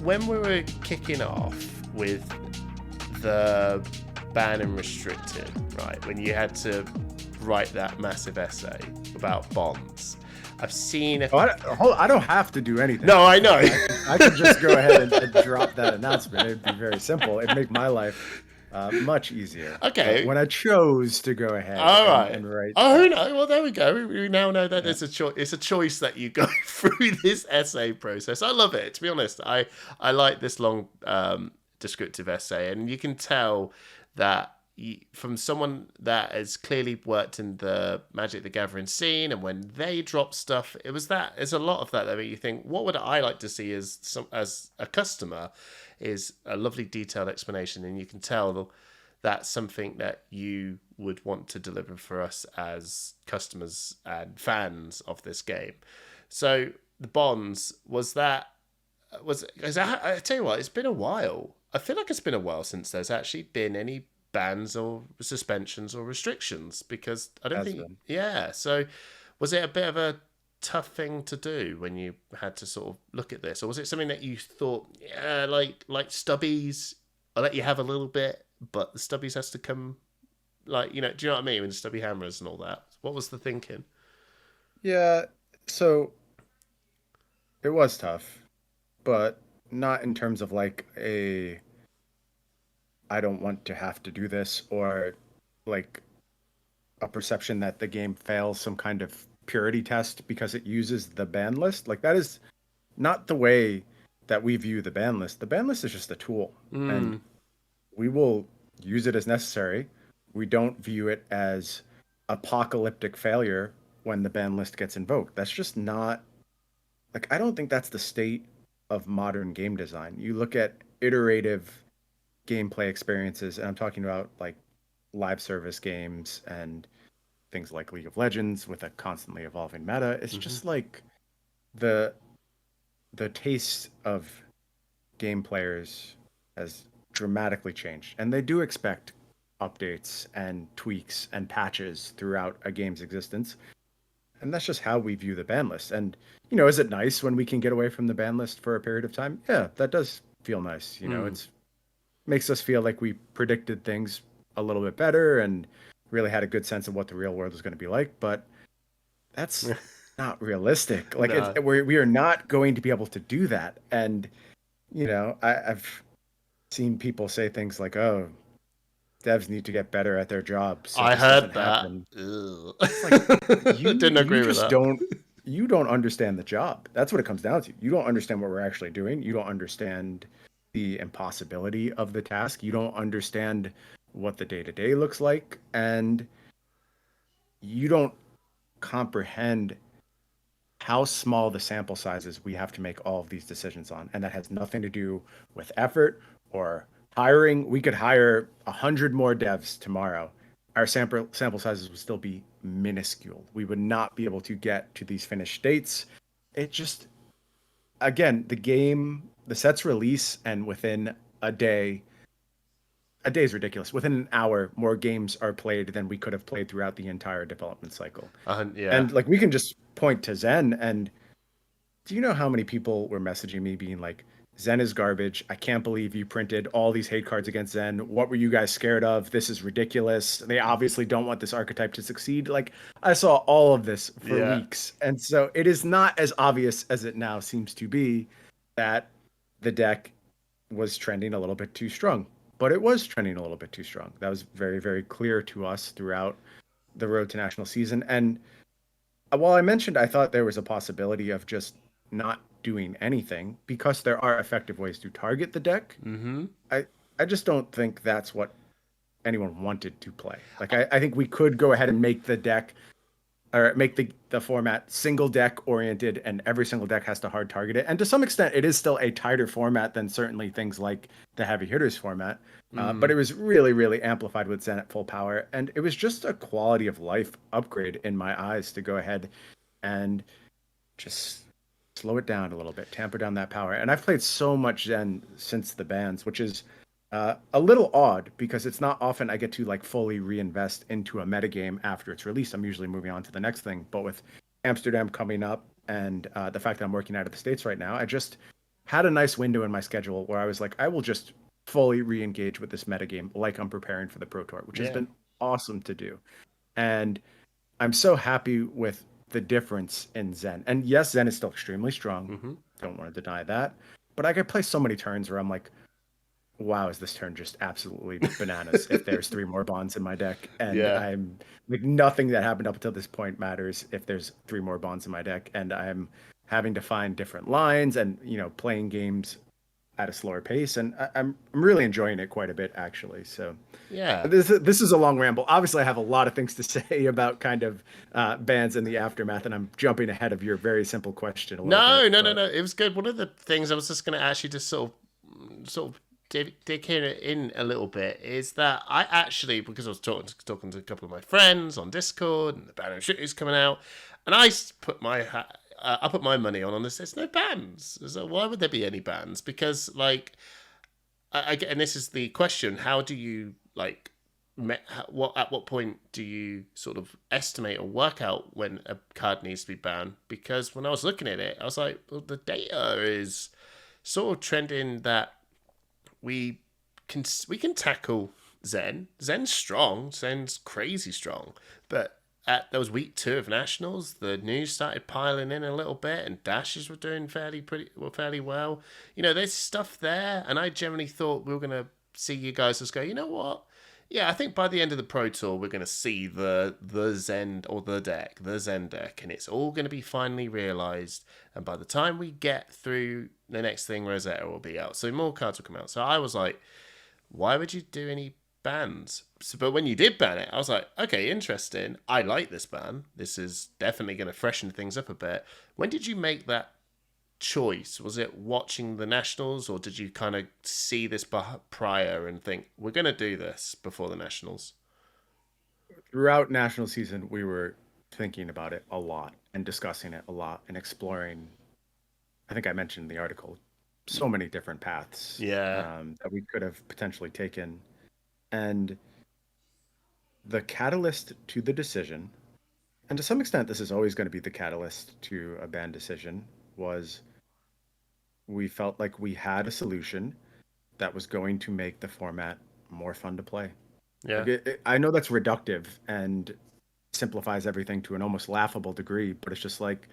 when we were kicking off with the ban and restricted, right, when you had to write that massive essay about bonds, I've seen... I don't have to do anything. No, I know. I could just go ahead and drop that announcement. It'd be very simple. It'd make my life much easier. Okay. When I chose to go ahead and write... Oh, no. Well, there we go. We now know that it's a choice that you go through this essay process. I love it. To be honest, I like this long descriptive essay, and you can tell that from someone that has clearly worked in the Magic the Gathering scene, and when they drop stuff, there's a lot of that that make you think, what would I like to see as a customer is a lovely detailed explanation, and you can tell that's something that you would want to deliver for us as customers and fans of this game. So the bonds, I tell you what, it's been a while. I feel like it's been a while since there's actually been any bans or suspensions or restrictions, because I don't think... Yeah, so was it a bit of a tough thing to do when you had to sort of look at this, or was it something that you thought, yeah, like stubbies, I'll let you have a little bit, but the stubbies has to come, like, you know, do you know what I mean, with the stubby hammers and all that? What was the thinking? Yeah, so it was tough, but not in terms of like I don't want to have to do this, or like a perception that the game fails some kind of purity test because it uses the ban list. Like, that is not the way that we view the ban list. The ban list is just a tool, and we will use it as necessary. We don't view it as apocalyptic failure when the ban list gets invoked. That's just not, like, I don't think that's the state of modern game design. You look at iterative gameplay experiences, and I'm talking about like live service games and things like League of Legends with a constantly evolving meta. It's just like the taste of game players has dramatically changed, and they do expect updates and tweaks and patches throughout a game's existence. And that's just how we view the ban list. And, you know, is it nice when we can get away from the ban list for a period of time? Yeah, that does feel nice. You know, it's makes us feel like we predicted things a little bit better and really had a good sense of what the real world is going to be like. But that's not realistic. Like, no. We are not going to be able to do that. And, you know, I've seen people say things like, oh, devs need to get better at their jobs. So I heard that. It's like, you didn't agree with that. You don't understand the job. That's what it comes down to. You don't understand what we're actually doing. You don't understand the impossibility of the task. You don't understand what the day-to-day looks like. And you don't comprehend how small the sample sizes we have to make all of these decisions on. And that has nothing to do with effort or hiring. We could hire 100 more devs tomorrow. Our sample sizes would still be minuscule. We would not be able to get to these finished states. It just, again, the sets release, and within a day is ridiculous. Within an hour, more games are played than we could have played throughout the entire development cycle. Yeah. And like, we can just point to Zen, and do you know how many people were messaging me being like, Zen is garbage. I can't believe you printed all these hate cards against Zen. What were you guys scared of? This is ridiculous. They obviously don't want this archetype to succeed. Like, I saw all of this for weeks. And so it is not as obvious as it now seems to be that the deck was trending a little bit too strong. But it was trending a little bit too strong. That was very, very clear to us throughout the Road to National season. And while I mentioned I thought there was a possibility of just not doing anything, because there are effective ways to target the deck, I just don't think that's what anyone wanted to play. Like, I think we could go ahead and make the deck, or make the format single deck oriented, and every single deck has to hard target it. And to some extent, it is still a tighter format than certainly things like the heavy hitters format. But it was really, really amplified with Zen at full power. And it was just a quality of life upgrade in my eyes to go ahead and just slow it down a little bit, tamper down that power. And I've played so much Zen since the bans, which is a little odd, because it's not often I get to like fully reinvest into a metagame after it's released. I'm usually moving on to the next thing. But with Amsterdam coming up, and the fact that I'm working out of the States right now, I just had a nice window in my schedule where I was like, I will just fully re-engage with this metagame like I'm preparing for the Pro Tour, which has Yeah. been awesome to do. And I'm so happy with the difference in Zen. And yes, Zen is still extremely strong. Hmm. Don't want to deny that. But I could play so many turns where I'm like, wow, is this turn just absolutely bananas if there's three more bonds in my deck? And Yeah. I'm like, nothing that happened up until this point matters if there's three more bonds in my deck. And I'm having to find different lines and, playing games at a slower pace. And I'm really enjoying it quite a bit, actually. So Yeah. this is a long ramble. Obviously, I have a lot of things to say about kind of bans in the aftermath, and I'm jumping ahead of your very simple question a little No, bit. no, no, But no. It was good. One of the things I was just going to actually just sort of dig in a little bit is that I actually, because I was talking to a couple of my friends on Discord, and the ban and shit is coming out, and I put my money on this. There's no bans. So why would there be any bans? Because like I get, and this is the question: how do you like? What at what point do you sort of estimate or work out when a card needs to be banned? Because when I was looking at it, I was like, well, the data is sort of trending that we we can tackle Zen. Zen's strong. Zen's crazy strong. But at those week 2 of nationals, the news started piling in a little bit, and dashes were doing fairly well. There's stuff there, and I generally thought we were gonna see you guys just go. You know what? Yeah, I think by the end of the Pro Tour, we're going to see the Zen or the Zen deck, and it's all going to be finally realized. And by the time we get through the next thing, Rosetta will be out, so more cards will come out. So I was like, why would you do any bans? But when you did ban it, I was like, okay, interesting. I like this ban. This is definitely going to freshen things up a bit. When did you make that choice? Was it watching the nationals, or did you kind of see this prior and think we're going to do this before the nationals? throughout national season, we were thinking about it a lot and discussing it a lot and exploring. I think I mentioned in the article so many different paths Yeah. that we could have potentially taken. And the catalyst to the decision, and to some extent, this is always going to be the catalyst to a ban decision, was we felt like we had a solution that was going to make the format more fun to play. Yeah. Like I know that's reductive and simplifies everything to an almost laughable degree, but it's just like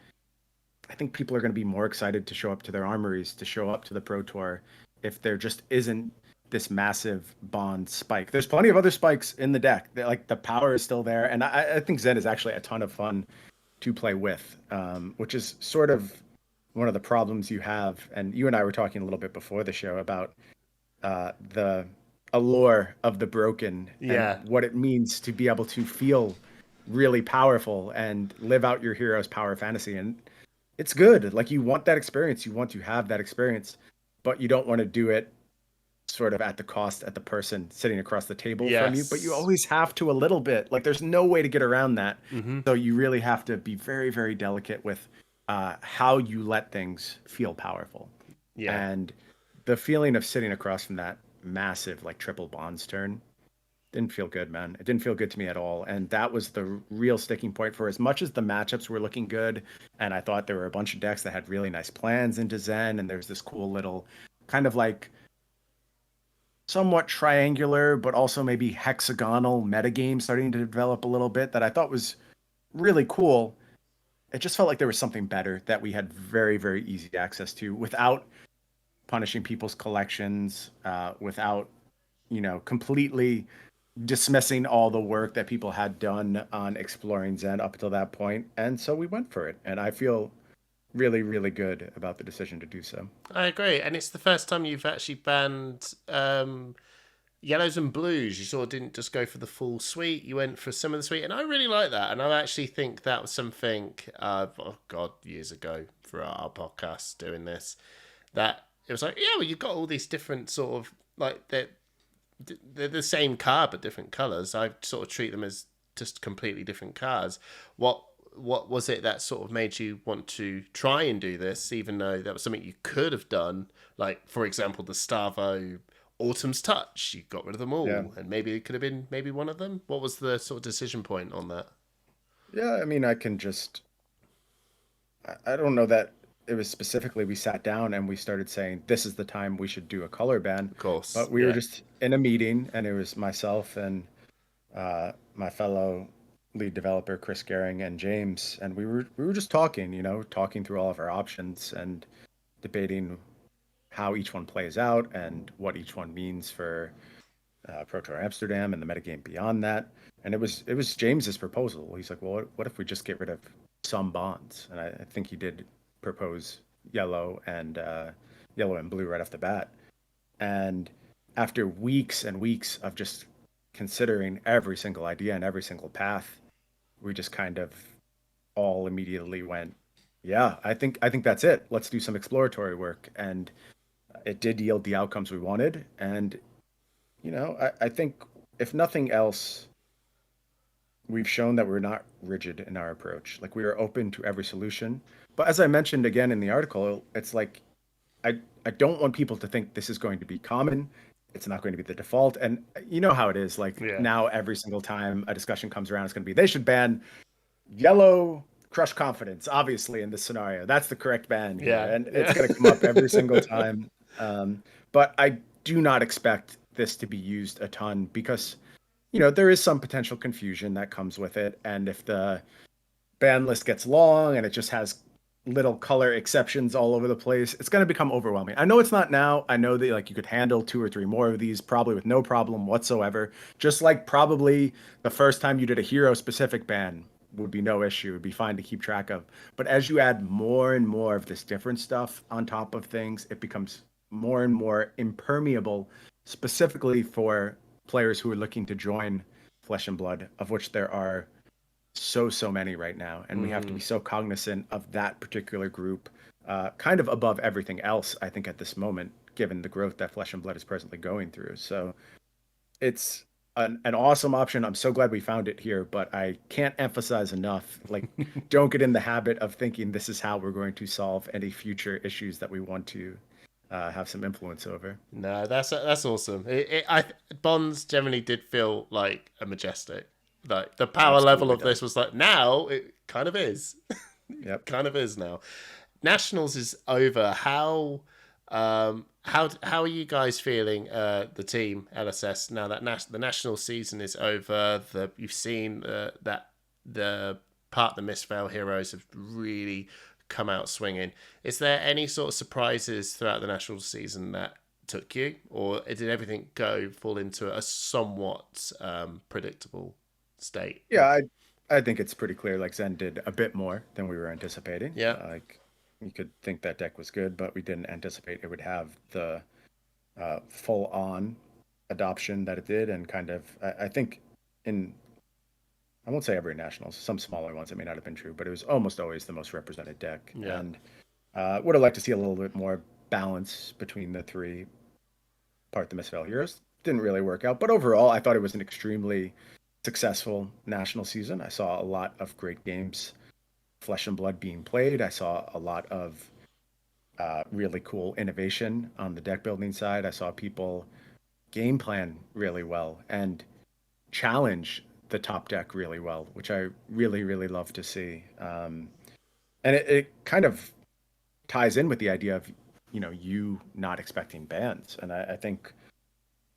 I think people are going to be more excited to show up to their armories, to show up to the Pro Tour, if there just isn't this massive bond spike. There's plenty of other spikes in the deck. Like the power is still there, and I think Zen is actually a ton of fun to play with, which is sort of one of the problems you have. And you and I were talking a little bit before the show about the allure of the broken and Yeah. what it means to be able to feel really powerful and live out your hero's power fantasy. And it's good. Like you want that experience, you want to have that experience, but you don't want to do it sort of at the cost at the person sitting across the table from you. But you Yes. always have to a little bit. Like there's no way to get around that. Mm-hmm. So you really have to be very, very delicate with how you let things feel powerful. Yeah. And the feeling of sitting across from that massive like triple bonds turn didn't feel good, man. It didn't feel good to me at all. And that was the real sticking point for as much as the matchups were looking good. And I thought there were a bunch of decks that had really nice plans into Zen. And there's this cool little kind of like somewhat triangular, but also maybe hexagonal metagame starting to develop a little bit that I thought was really cool. It just felt like there was something better that we had very, very easy access to without punishing people's collections, without, completely dismissing all the work that people had done on exploring Zen up until that point. And so we went for it. And I feel really, really good about the decision to do so. I agree, and it's the first time you've actually banned yellows and blues. You sort of didn't just go for the full suite; you went for some of the suite, and I really like that. And I actually think that was something, oh god, years ago for our podcast doing this, that it was like, yeah, well, you've got all these different sort of like they're the same car but different colors. I sort of treat them as just completely different cars. What was it that sort of made you want to try and do this, even though that was something you could have done? Like, for example, the Starvo Autumn's Touch, you got rid of them Yeah. all, and maybe it could have been maybe one of them. What was the sort of decision point on that? Yeah. I mean, I can just, I don't know that it was specifically we sat down and we started saying this is the time we should do a color ban. Of course. But we were Yeah. just in a meeting, and it was myself and my fellow lead developer Chris Gehring and James, and we were just talking, talking through all of our options and debating how each one plays out and what each one means for ProTour Amsterdam and the metagame beyond that. And it was James's proposal. He's like, well, what if we just get rid of some bonds? And I think he did propose yellow and blue right off the bat. And after weeks and weeks of just considering every single idea and every single path, we just kind of all immediately went, yeah, I think that's it. Let's do some exploratory work. And it did yield the outcomes we wanted. And I think if nothing else, we've shown that we're not rigid in our approach. Like we are open to every solution. But as I mentioned again in the article, it's like I don't want people to think this is going to be common. It's not going to be the default. And you know how it is. Like Yeah. now every single time a discussion comes around, it's going to be they should ban yellow crush confidence, obviously, in this scenario. That's the correct ban here. Yeah. And Yeah. it's going to come up every single time. But I do not expect this to be used a ton because there is some potential confusion that comes with it. And if the ban list gets long and it just has little color exceptions all over the place, it's going to become overwhelming. I know it's not now. I know that like you could handle 2 or 3 more of these probably with no problem whatsoever. Just like probably the first time you did a hero specific ban would be no issue. It would be fine to keep track of. But as you add more and more of this different stuff on top of things, it becomes more and more impermeable, specifically for players who are looking to join Flesh and Blood, of which there are so many right now, and we have to be so cognizant of that particular group, kind of above everything else. I think at this moment, given the growth that Flesh and Blood is presently going through, so it's an awesome option. I'm so glad we found it here, but I can't emphasize enough, like, don't get in the habit of thinking this is how we're going to solve any future issues that we want to have some influence over. No, that's awesome. Bonds generally did feel like a majestic. Like the power level Absolutely of this does. was like now it kind of is. Yep. Kind of is now. Nationals is over. How are you guys feeling? The team LSS now that the national season is over. You've seen that the part the Misfail heroes have really come out swinging. Is there any sort of surprises throughout the national season that took you, or did everything fall into a somewhat predictable state? Yeah, I think it's pretty clear. Like Zen did a bit more than we were anticipating. Yeah. Like you could think that deck was good, but we didn't anticipate it would have the full on adoption that it did, and kind of I think in I won't say every nationals, some smaller ones it may not have been true, but it was almost always the most represented deck. Yeah. And would have liked to see a little bit more balance between the three part the Misfell Heroes. Didn't really work out, but overall I thought it was an extremely successful national season. I saw a lot of great games, Flesh and Blood being played. I saw a lot of really cool innovation on the deck building side. I saw people game plan really well and challenge the top deck really well, which I really love to see. And it kind of ties in with the idea of you not expecting bans, and I think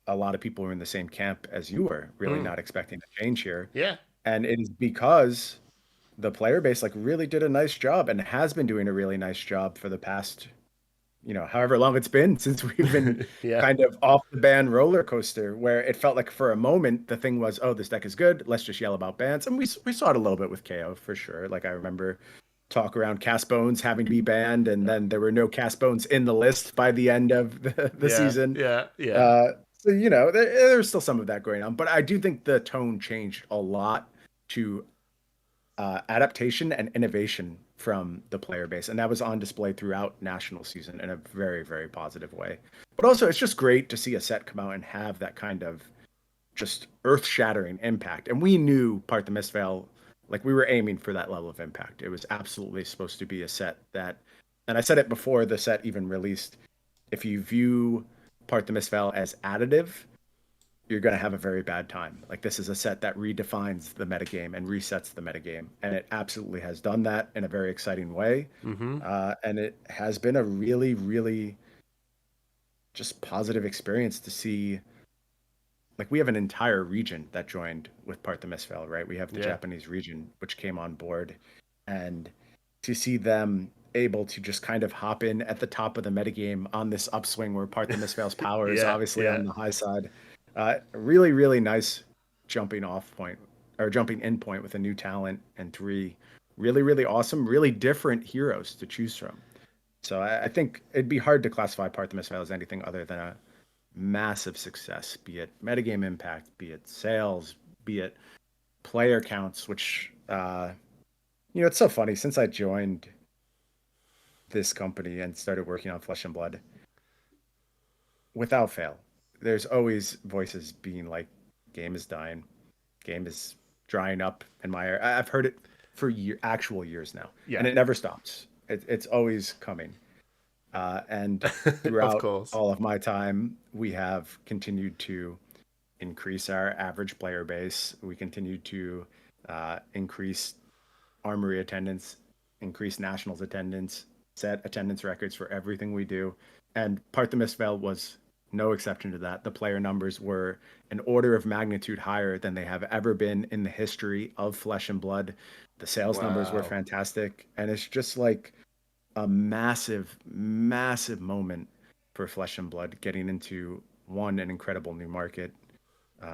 a lot of people were in the same camp as you were, really not expecting a change here. Yeah. And it is because the player base like really did a nice job and has been doing a really nice job for the past however long it's been since we've been Yeah. kind of off the ban roller coaster, where it felt like for a moment the thing was, oh, this deck is good, let's just yell about bans. And we saw it a little bit with KO for sure. Like I remember talk around Cast Bones having to be banned, and then there were no Cast Bones in the list by the end of the Yeah. season. Yeah. So there's still some of that going on, but I do think the tone changed a lot to adaptation and innovation from the player base, and that was on display throughout national season in a very positive way. But also, it's just great to see a set come out and have that kind of just earth-shattering impact. And we knew Part the Mistveil, like we were aiming for that level of impact. It was absolutely supposed to be a set that, and I said it before the set even released, if you view Part the Mistveil as additive, you're going to have a very bad time. Like this is a set that redefines the metagame and resets the metagame, and it absolutely has done that in a very exciting way. Mm-hmm. And it has been a really, really just positive experience to see. Like we have an entire region that joined with Part the Misfell, right? We have the Japanese region which came on board, and to see them able to just kind of hop in at the top of the metagame on this upswing where Part the Misfell's power is obviously on the high side. Really, really nice jumping off point or jumping in point with a new talent and 3 really, really awesome, really different heroes to choose from. So I think it'd be hard to classify Part the Misfell as anything other than a massive success, be it metagame impact, be it sales, be it player counts, which, it's so funny. Since I joined this company and started working on Flesh and Blood, without fail, there's always voices being like, game is dying, game is drying up in my area. I've heard it for actual years now, and it never stops. It's always coming. And throughout all of my time, we have continued to increase our average player base. We continue to increase armory attendance, increase nationals attendance, set attendance records for everything we do. And Part the Misfell was no exception to that. The player numbers were an order of magnitude higher than they have ever been in the history of Flesh and Blood. The sales numbers were fantastic. And it's just like a massive, massive moment for Flesh and Blood getting into an incredible new market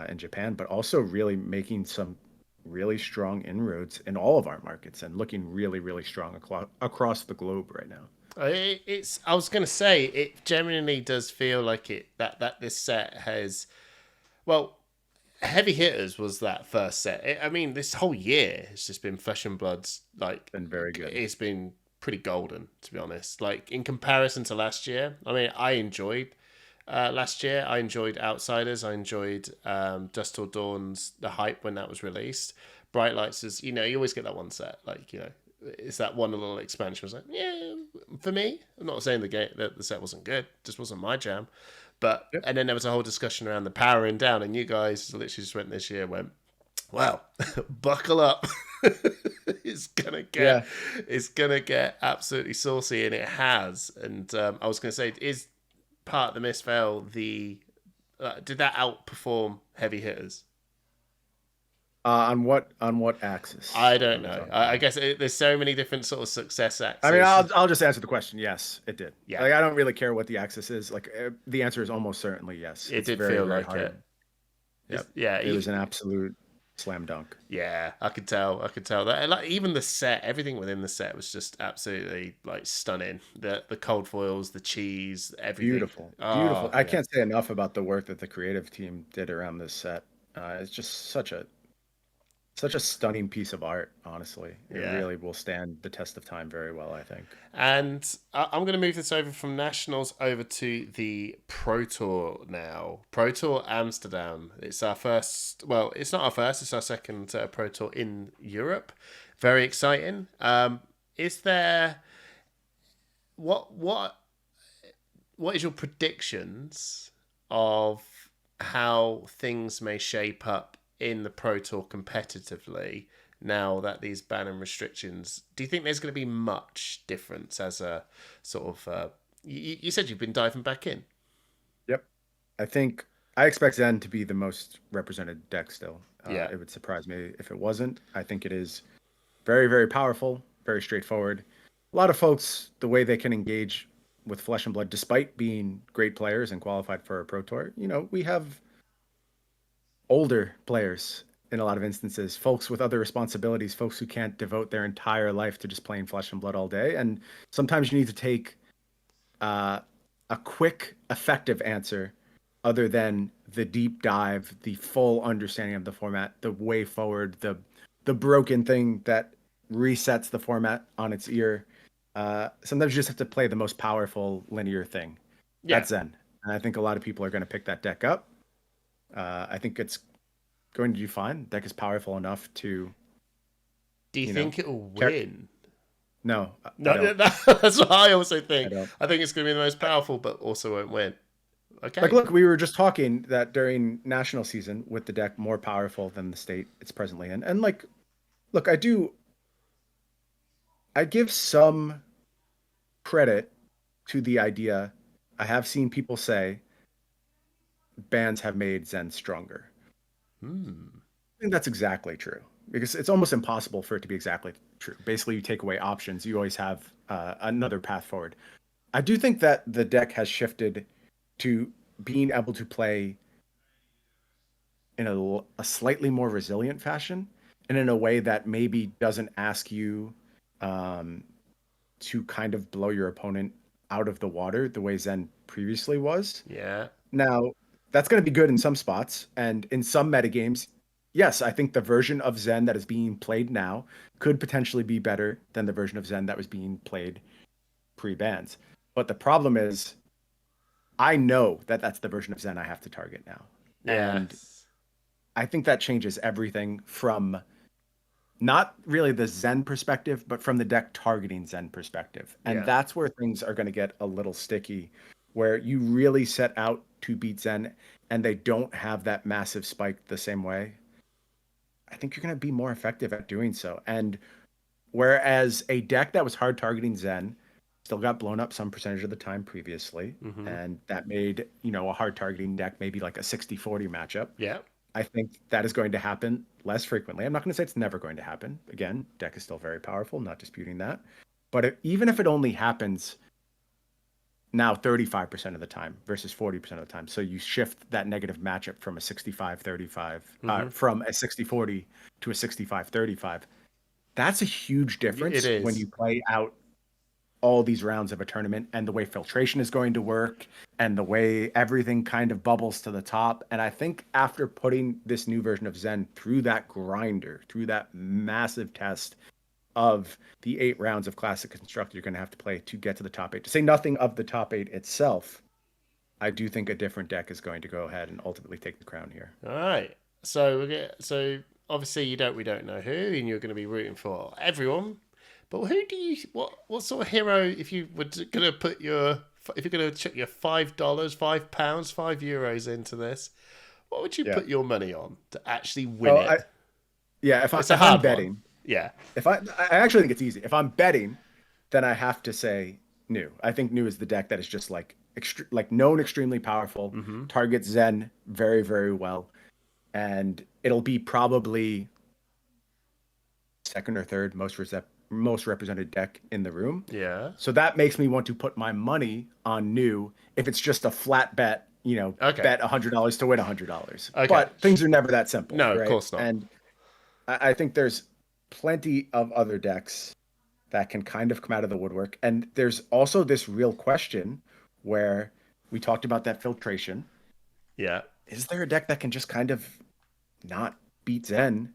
in Japan, but also really making some really strong inroads in all of our markets and looking really, really strong across the globe right now. I was going to say, it genuinely does feel like that this set has, well, Heavy Hitters was that first set. I mean, this whole year has just been Flesh and Blood's, like, been very good. It's been pretty golden, to be honest. Like, in comparison to last year, I mean, I enjoyed last year. I enjoyed Outsiders. I enjoyed Dust Till Dawn's the hype when that was released. Bright Lights is, you always get that one set, like, it's that one little expansion. I was like, yeah, for me, I'm not saying the set wasn't good, just wasn't my jam. But and then there was a whole discussion around the powering down, and you guys literally just went this year, went, wow, buckle up. It's gonna get absolutely saucy, and it has. And I was gonna say, is Part the Misfell did that outperform Heavy Hitters? On what axis? I don't know. I guess there's so many different sort of success axes. I mean, I'll just answer the question. Yes, it did. Yeah. Like, I don't really care what the axis is. Like, the answer is almost certainly yes. It did feel like hard. It. Yep. Yeah. It was an absolute slam dunk. Yeah, I could tell that. And, like, even the set, everything within the set was just absolutely, like, stunning. The cold foils, the cheese, everything. Beautiful. I can't say enough about the work that the creative team did around this set. It's just such a stunning piece of art, honestly. It really will stand the test of time very well, I think. And I'm going to move this over from Nationals over to the ProTour now. ProTour Amsterdam. It's our first, well, it's not our first, it's our second ProTour in Europe. Very exciting. Is there, what is your predictions of how things may shape up in the Pro Tour competitively now that these ban and restrictions? Do you think there's going to be much difference as a sort of you said you've been diving back in? Yep. I expect Zen to be the most represented deck still. It would surprise me if it wasn't. I think it is very, very powerful, very straightforward. A lot of folks, the way they can engage with Flesh and Blood, despite being great players and qualified for a Pro Tour, we have older players in a lot of instances, folks with other responsibilities, folks who can't devote their entire life to just playing Flesh and Blood all day. And sometimes you need to take a quick, effective answer other than the deep dive, the full understanding of the format, the way forward, the broken thing that resets the format on its ear. Sometimes you just have to play the most powerful linear thing. That's Zen. And I think a lot of people are going to pick that deck up. I think it's going to do fine. Deck is powerful enough to. Do you think it will win? No, that's what I also think. I think it's going to be the most powerful, but also won't win. Like, Okay. look, we were just talking that during national season with the deck more powerful than the state it's presently in. And like, look, I give some credit to the idea. I have seen people say bans have made Zen stronger. Hmm. I think that's exactly true because it's almost impossible for it to be exactly true. Basically, you take away options, you always have another path forward. I do think that the deck has shifted to being able to play in a slightly more resilient fashion and in a way that maybe doesn't ask you um, to kind of blow your opponent out of the water the way Zen previously was. Yeah. Now, that's going to be good in some spots and in some metagames. Yes, I think the version of Zen that is being played now could potentially be better than the version of Zen that was being played pre-bans. But the problem is, I know that that's the version of Zen I have to target now. And Yes. I think that changes everything from not really the Zen perspective, but from the deck targeting Zen perspective. And Yeah. that's where things are going to get a little sticky, where you really set out to beat Zen and they don't have that massive spike the same way. I think you're going to be more effective at doing so. And whereas a deck that was hard targeting Zen still got blown up some percentage of the time previously, Mm-hmm. and that made, a hard targeting deck maybe like a 60-40 matchup. Yeah. I think that is going to happen less frequently. I'm not going to say it's never going to happen. Again, deck is still very powerful, not disputing that. But even if it only happens now 35% of the time versus 40% of the time, so you shift that negative matchup from a 65-35, Mm-hmm. from a 60-40 to a 65-35. That's a huge It difference when is. you play out all these rounds of a tournament and the way filtration is going to work and the way everything kind of bubbles to the top. And I think after putting this new version of Zen through that grinder, through that massive test of the 8 rounds of classic construct you're going to have to play to get to the top 8, to say nothing of the top 8 itself, I do think a different deck is going to go ahead and ultimately take the crown here. All right. So so obviously we don't know who, and you're going to be rooting for everyone. But who do you what sort of hero, if you were going to put your, if you're going to chuck your $5, £5, €5 into this, what would you Yeah. put your money on to actually win Oh, it? yeah. It's a If I'm hard one. betting, Yeah. I actually think it's easy. If I'm betting, then I have to say New. I think New is the deck that is just like like known extremely powerful, Mm-hmm. targets Zen very very well, and it'll be probably second or third most represented deck in the room. Yeah. So that makes me want to put my money on New if it's just a flat bet, Okay. bet $100 to win $100. Okay. But things are never that simple, No, of right? course not. And I think there's plenty of other decks that can kind of come out of the woodwork. And there's also this real question where we talked about that filtration. Yeah. Is there a deck that can just kind of not beat Zen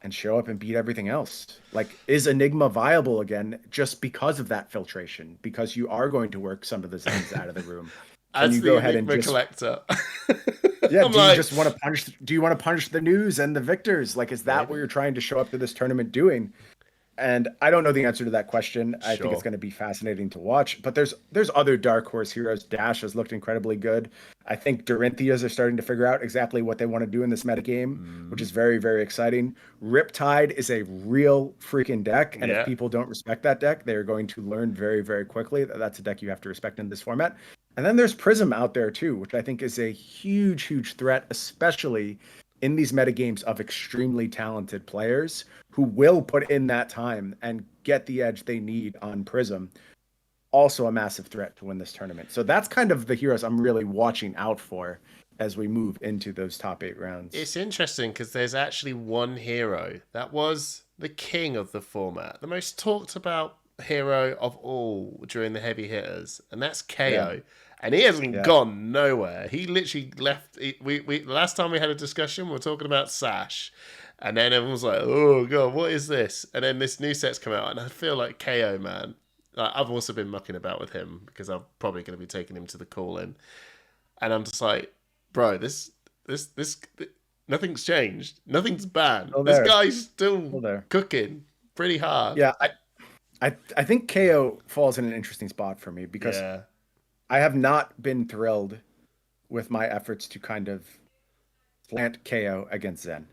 and show up and beat everything else? Like, is Enigma viable again just because of that filtration? Because you are going to work some of the Zens out of the room. Can As you the go ahead and Enigma just, collector, yeah, I'm like, do you want to punish the news and the victors? Like, is that what maybe. you're trying to show up to this tournament doing? And I don't know the answer to that question. I think it's Sure. going to be fascinating to watch. But there's other dark horse heroes. Dash has looked incredibly good. I think Dorinthias are starting to figure out exactly what they want to do in this metagame, which Mm. is very, very exciting. Riptide is a real freaking deck. And if Yeah. people don't respect that deck, they are going to learn very, very quickly that that's a deck you have to respect in this format. And then there's Prism out there too, which I think is a huge, huge threat, especially in these metagames of extremely talented players who will put in that time and get the edge they need on Prism. Also a massive threat to win this tournament. So that's kind of the heroes I'm really watching out for as we move into those top 8 rounds. It's interesting because there's actually one hero that was the king of the format, the most talked about hero of all during the heavy hitters, and that's Yeah, KO. And he hasn't yeah. gone nowhere. He literally left. We the last time we had a discussion, we were talking about Sash, and then everyone was like, "Oh god, what is this?" And then this new set's come out, and I feel like KO, man. Like, I've also been mucking about with him because I'm probably going to be taking him to the call-in, and I'm just like, bro, this nothing's changed. Nothing's banned. Still This there. guy's Still still there. cooking pretty hard. Yeah, I think KO falls in an interesting spot for me because Yeah. I have not been thrilled with my efforts to kind of plant KO against Zen.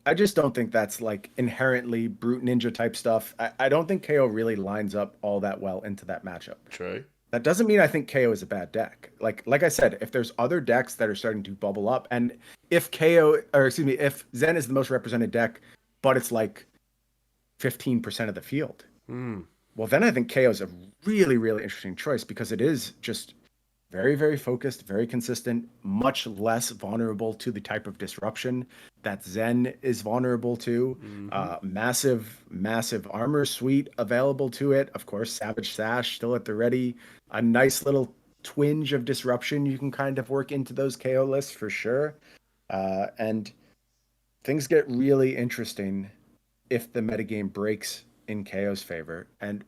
I just don't think that's like inherently brute ninja type stuff. I don't think KO really lines up all that well into that matchup. True. That doesn't mean I think KO is a bad deck. Like I said, if there's other decks that are starting to bubble up, and if if Zen is the most represented deck, but it's like 15% of the field, well, then I think KO is a really, really interesting choice because it is just very, very focused, very consistent, much less vulnerable to the type of disruption that Zen is vulnerable to. Massive, massive armor suite available to it. Of course, Savage Sash still at the ready. A nice little twinge of disruption you can kind of work into those KO lists for sure. And things get really interesting if the metagame breaks in KO's favor. And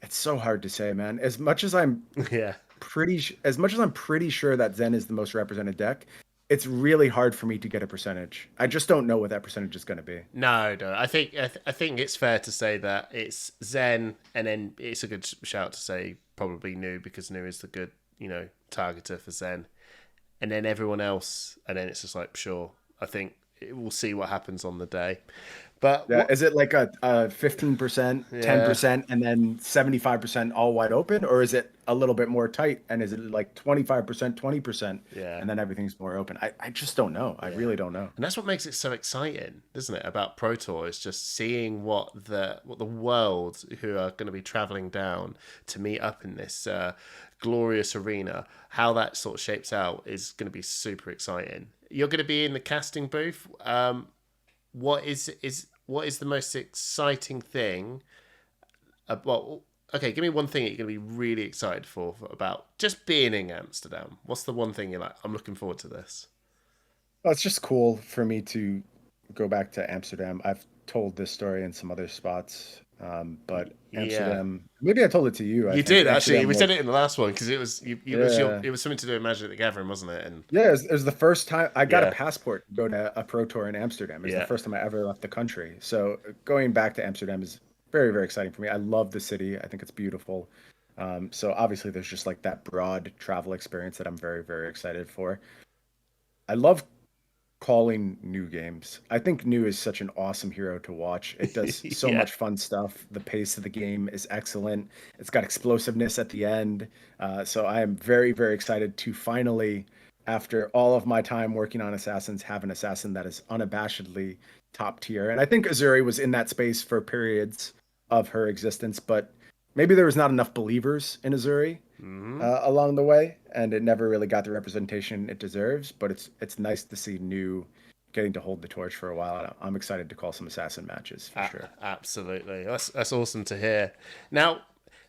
it's so hard to say, man. As much as I'm pretty sure that Zen is the most represented deck, it's really hard for me to get a percentage. I just don't know what that percentage is going to be. No. I think it's fair to say that it's Zen, and then it's a good shout to say probably Nu, because Nu is the good, targeter for Zen, and then everyone else, and then it's just like, sure. I think we'll see what happens on the day. But is it like a 15%, 10%, and then 75% all wide open, or is it a little bit more tight? And is it like 25%, 20%, and then everything's more open? I just don't know. I really don't know. And that's what makes it so exciting, isn't it? About ProTour is just seeing what the world who are going to be traveling down to meet up in this glorious arena, how that sort of shapes out is going to be super exciting. You're going to be in the casting booth. What is the most exciting thing about? Okay, give me one thing that you're going to be really excited for about just being in Amsterdam. What's the one thing you're like, I'm looking forward to this? Well, it's just cool for me to go back to Amsterdam. I've told this story in some other spots, but Amsterdam. Maybe I told it to you. You did actually. We said it in the last one because it was it was something to do with Magic the Gathering, wasn't it? And it was the first time I got a passport to go to a Pro Tour in Amsterdam. It was the first time I ever left the country. So going back to Amsterdam is very, very exciting for me. I love the city. I think it's beautiful. So obviously there's just like that broad travel experience that I'm very, very excited for. I love calling Nu games. I think Nu is such an awesome hero to watch. It does so much fun stuff. The pace of the game is excellent. It's got explosiveness at the end. So I am very, very excited to finally, after all of my time working on Assassins, have an Assassin that is unabashedly top tier. And I think Azuri was in that space for periods of her existence, but maybe there was not enough believers in Azuri along the way, and it never really got the representation it deserves. But it's nice to see Nu getting to hold the torch for a while. I'm excited to call some Assassin matches for sure. Absolutely, that's awesome to hear. Now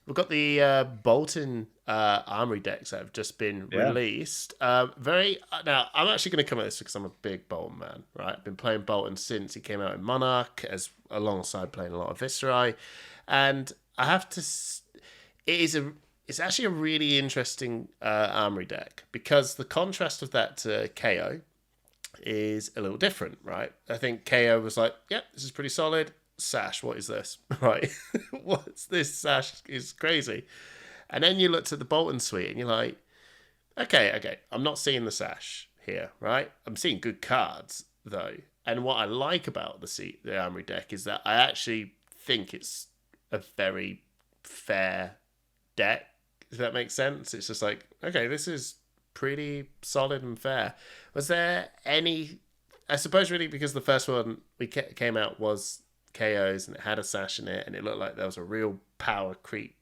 we've got the Bolton Armory decks that have just been released. Now I'm actually going to come at this because I'm a big Bolton man. Right, I've been playing Bolton since he came out in Monarch, as alongside playing a lot of Viscerai, and I have to. It's actually a really interesting Armory deck because the contrast of that to KO is a little different, right? I think KO was like, yep, this is pretty solid. Sash, what is this? Right? What's this? Sash is crazy. And then you looked at the Bolton suite and you're like, okay, I'm not seeing the Sash here, right? I'm seeing good cards, though. And what I like about the Armory deck is that I actually think it's a very fair deck, if that makes sense. It's just like, okay, this is pretty solid and fair. Was there any, I suppose really because the first one we came out was KOs and it had a Sash in it and it looked like there was a real power creep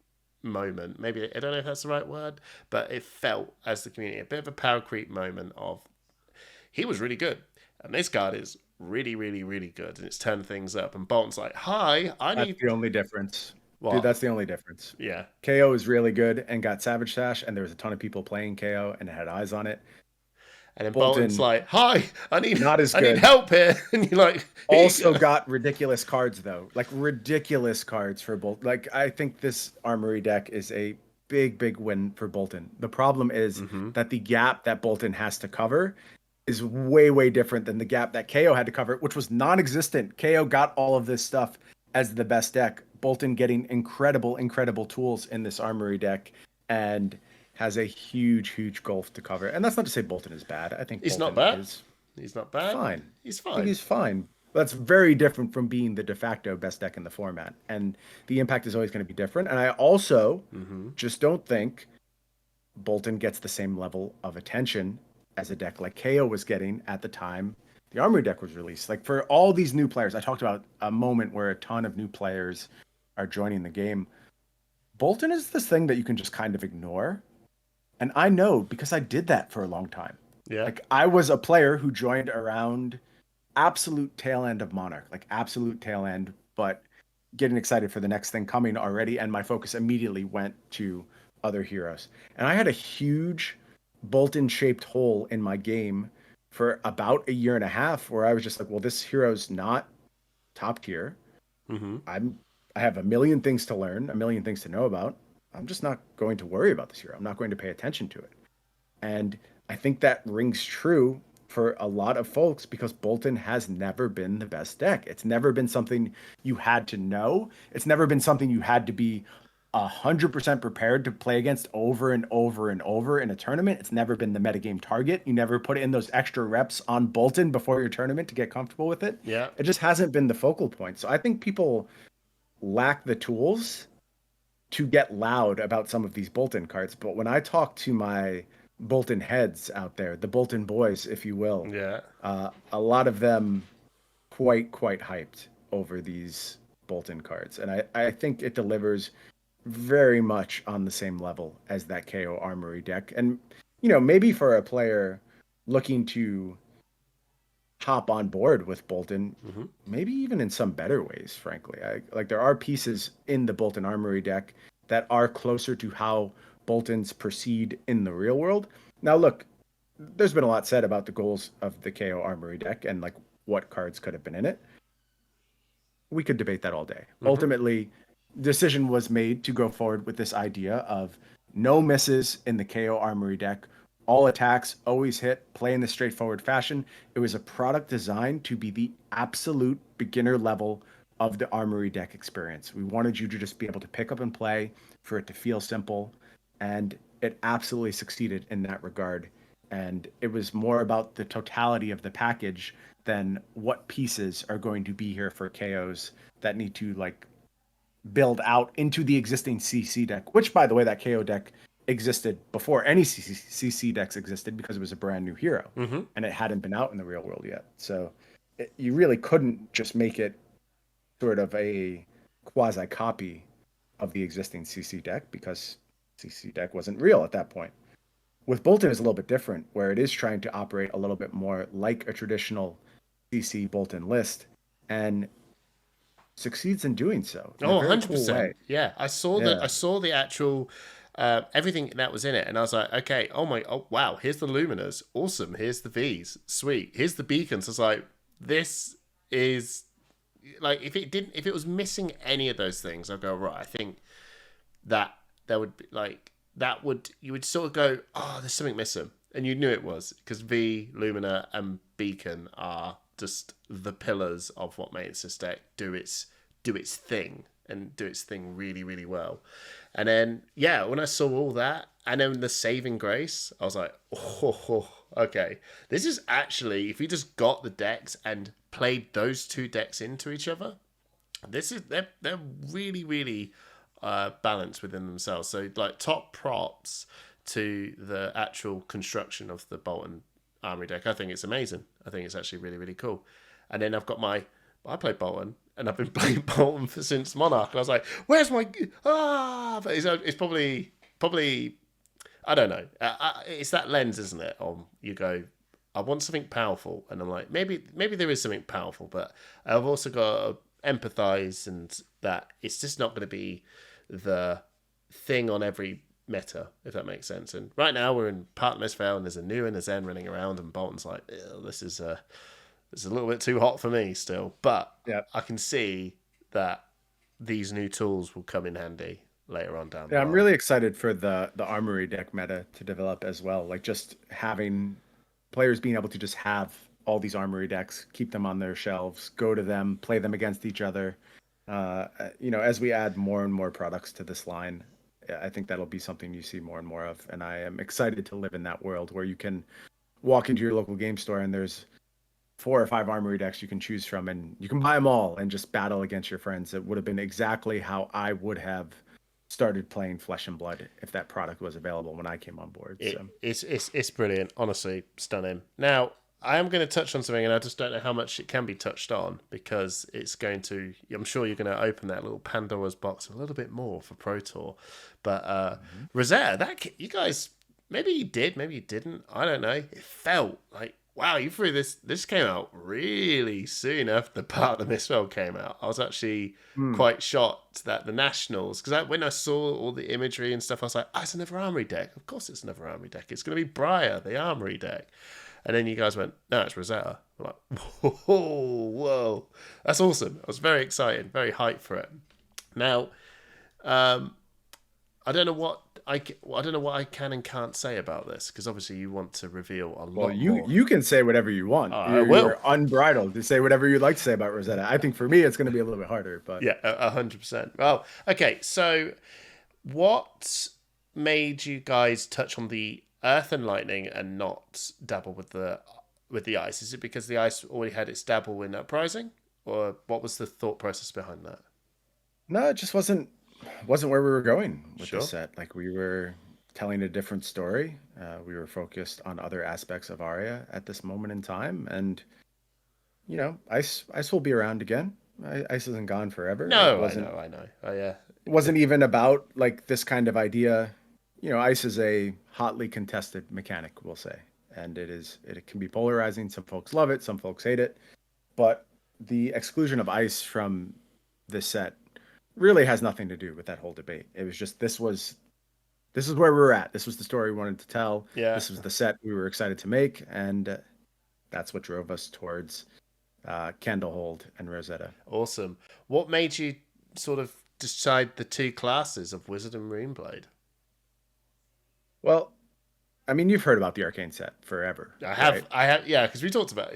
moment. Maybe, I don't know if that's the right word, but it felt as the community a bit of a power creep moment of he was really good and this card is really, really, really good and it's turned things up and Bolton's like, hi, That's the only difference. What? Dude, that's the only difference. Yeah. KO is really good and got Savage Sash, and there was a ton of people playing KO and it had eyes on it. And then Bolton's like, hi, I need help here. And you're like, also got ridiculous cards, though. Like, ridiculous cards for Bolton. Like, I think this Armory deck is a big, big win for Bolton. The problem is that the gap that Bolton has to cover is way, way different than the gap that KO had to cover, which was non-existent. KO got all of this stuff as the best deck. Bolton getting incredible, incredible tools in this Armory deck and has a huge gulf to cover. And that's not to say Bolton is bad. I think He's not Bolton bad. is He's not bad. fine. He's I think fine. he's fine. That's very different from being the de facto best deck in the format. And the impact is always going to be different. And I also just don't think Bolton gets the same level of attention as a deck like KO was getting at the time the Armory deck was released. Like for all these new players, I talked about a moment where a ton of new players are joining the game. Bolton is this thing that you can just kind of ignore. And I know because I did that for a long time. Yeah. Like I was a player who joined around absolute tail end of Monarch, like absolute tail end, but getting excited for the next thing coming already. And my focus immediately went to other heroes. And I had a huge Bolton shaped hole in my game for about a year and a half where I was just like, well, this hero's not top tier. I have a million things to learn, a million things to know about. I'm just not going to worry about this hero. I'm not going to pay attention to it. And I think that rings true for a lot of folks because Bolton has never been the best deck. It's never been something you had to know. It's never been something you had to be 100% prepared to play against over and over and over in a tournament. It's never been the metagame target. You never put in those extra reps on Bolton before your tournament to get comfortable with it. Yeah. It just hasn't been the focal point. So I think people lack the tools to get loud about some of these Bolton cards. But when I talk to my Bolton heads out there, the Bolton boys, if you will, Yeah. a lot of them quite hyped over these Bolton cards. And I think it delivers very much on the same level as that KO Armory deck. And, maybe for a player looking to hop on board with Bolton, maybe even in some better ways, frankly. Like there are pieces in the Bolton Armory deck that are closer to how Boltons proceed in the real world. Now, look, there's been a lot said about the goals of the KO Armory deck and like what cards could have been in it. We could debate that all day. Ultimately, decision was made to go forward with this idea of no misses in the KO Armory deck. All attacks always hit, play in the straightforward fashion. It was a product designed to be the absolute beginner level of the Armory deck experience. We wanted you to just be able to pick up and play, for it to feel simple, and it absolutely succeeded in that regard. And it was more about the totality of the package than what pieces are going to be here for KOs that need to like build out into the existing CC deck, which by the way, that KO deck existed before any CC decks existed because it was a brand new hero and it hadn't been out in the real world yet. So you really couldn't just make it sort of a quasi copy of the existing CC deck because CC deck wasn't real at that point. With Bolton, it's a little bit different, where it is trying to operate a little bit more like a traditional CC Bolton list and succeeds in doing so in a very 100%. cool way. Yeah, I saw the actual everything that was in it, and I was like, okay, oh wow, here's the Luminas, awesome. Here's the V's, sweet. Here's the beacons. I was like, this is like if it was missing any of those things, I'd go right. I think that there would be like you would sort of go, oh, there's something missing, and you knew it was because V, Lumina, and Beacon are just the pillars of what makes this deck do its thing and do its thing really well. And then when I saw all that and then the saving grace, I was like, oh, okay, this is actually, if you just got the decks and played those two decks into each other, they're really balanced within themselves. So like top props to the actual construction of the Bolton Armory deck. I think it's amazing. I think it's actually really cool. And then I played Bolton, and I've been playing Bolton since Monarch. And I was like, "Where's my But it's probably I don't know. It's that lens, isn't it? You go, I want something powerful, and I'm like, maybe there is something powerful, but I've also got to empathize, and that it's just not going to be the thing on every meta, if that makes sense. And right now we're in Partner's Fail, and there's a new and a Zen running around, and Bolton's like, this is a little bit too hot for me still. But I can see that these new tools will come in handy later on down the line. I'm really excited for the Armory deck meta to develop as well. Like just having players being able to just have all these Armory decks, keep them on their shelves, go to them, play them against each other. As we add more and more products to this line, I think that'll be something you see more and more of. And I am excited to live in that world where you can walk into your local game store and there's 4 or 5 armory decks you can choose from, and you can buy them all and just battle against your friends. It would have been exactly how I would have started playing Flesh and Blood if that product was available when I came on board. So It's brilliant, honestly, stunning. Now, I am going to touch on something, and I just don't know how much it can be touched on because it's going to. I'm sure you're going to open that little Pandora's box a little bit more for Pro Tour, but Rosetta, you guys, maybe you did, maybe you didn't. I don't know. It felt like wow, you threw this. This came out really soon after the part of the Mistfell came out. I was actually quite shocked that the Nationals, because when I saw all the imagery and stuff, I was like, oh, it's another Armory deck. Of course it's another Armory deck. It's going to be Briar, the Armory deck. And then you guys went, no, it's Rosetta. I'm like, whoa. That's awesome. I was very excited, very hyped for it. Now, I don't know what I don't know what I can and can't say about this because obviously you want to reveal a lot more. You can say whatever you want. I will. You're unbridled to say whatever you'd like to say about Rosetta. I think for me it's going to be a little bit harder, but yeah, 100%. Well, okay. So, what made you guys touch on the Earth and Lightning and not dabble with the ice? Is it because the ice already had its dabble in Uprising, or what was the thought process behind that? No, it just wasn't where we were going with Sure. the set. Like we were telling a different story. We were focused on other aspects of Aria at this moment in time, and ice will be around again. Ice isn't gone forever. No, I know. Oh yeah. It wasn't even about like this kind of idea. Ice is a hotly contested mechanic, we'll say, and it can be polarizing. Some folks love it, some folks hate it, but the exclusion of ice from this set really has nothing to do with that whole debate. It was just this is where we were at. This was the story we wanted to tell. Yeah. This was the set we were excited to make, and that's what drove us towards Candlehold and Rosetta. Awesome. What made you sort of decide the two classes of Wizard and Runeblade? Well, I mean, you've heard about the Arcane set forever. I have, right? yeah, because we talked about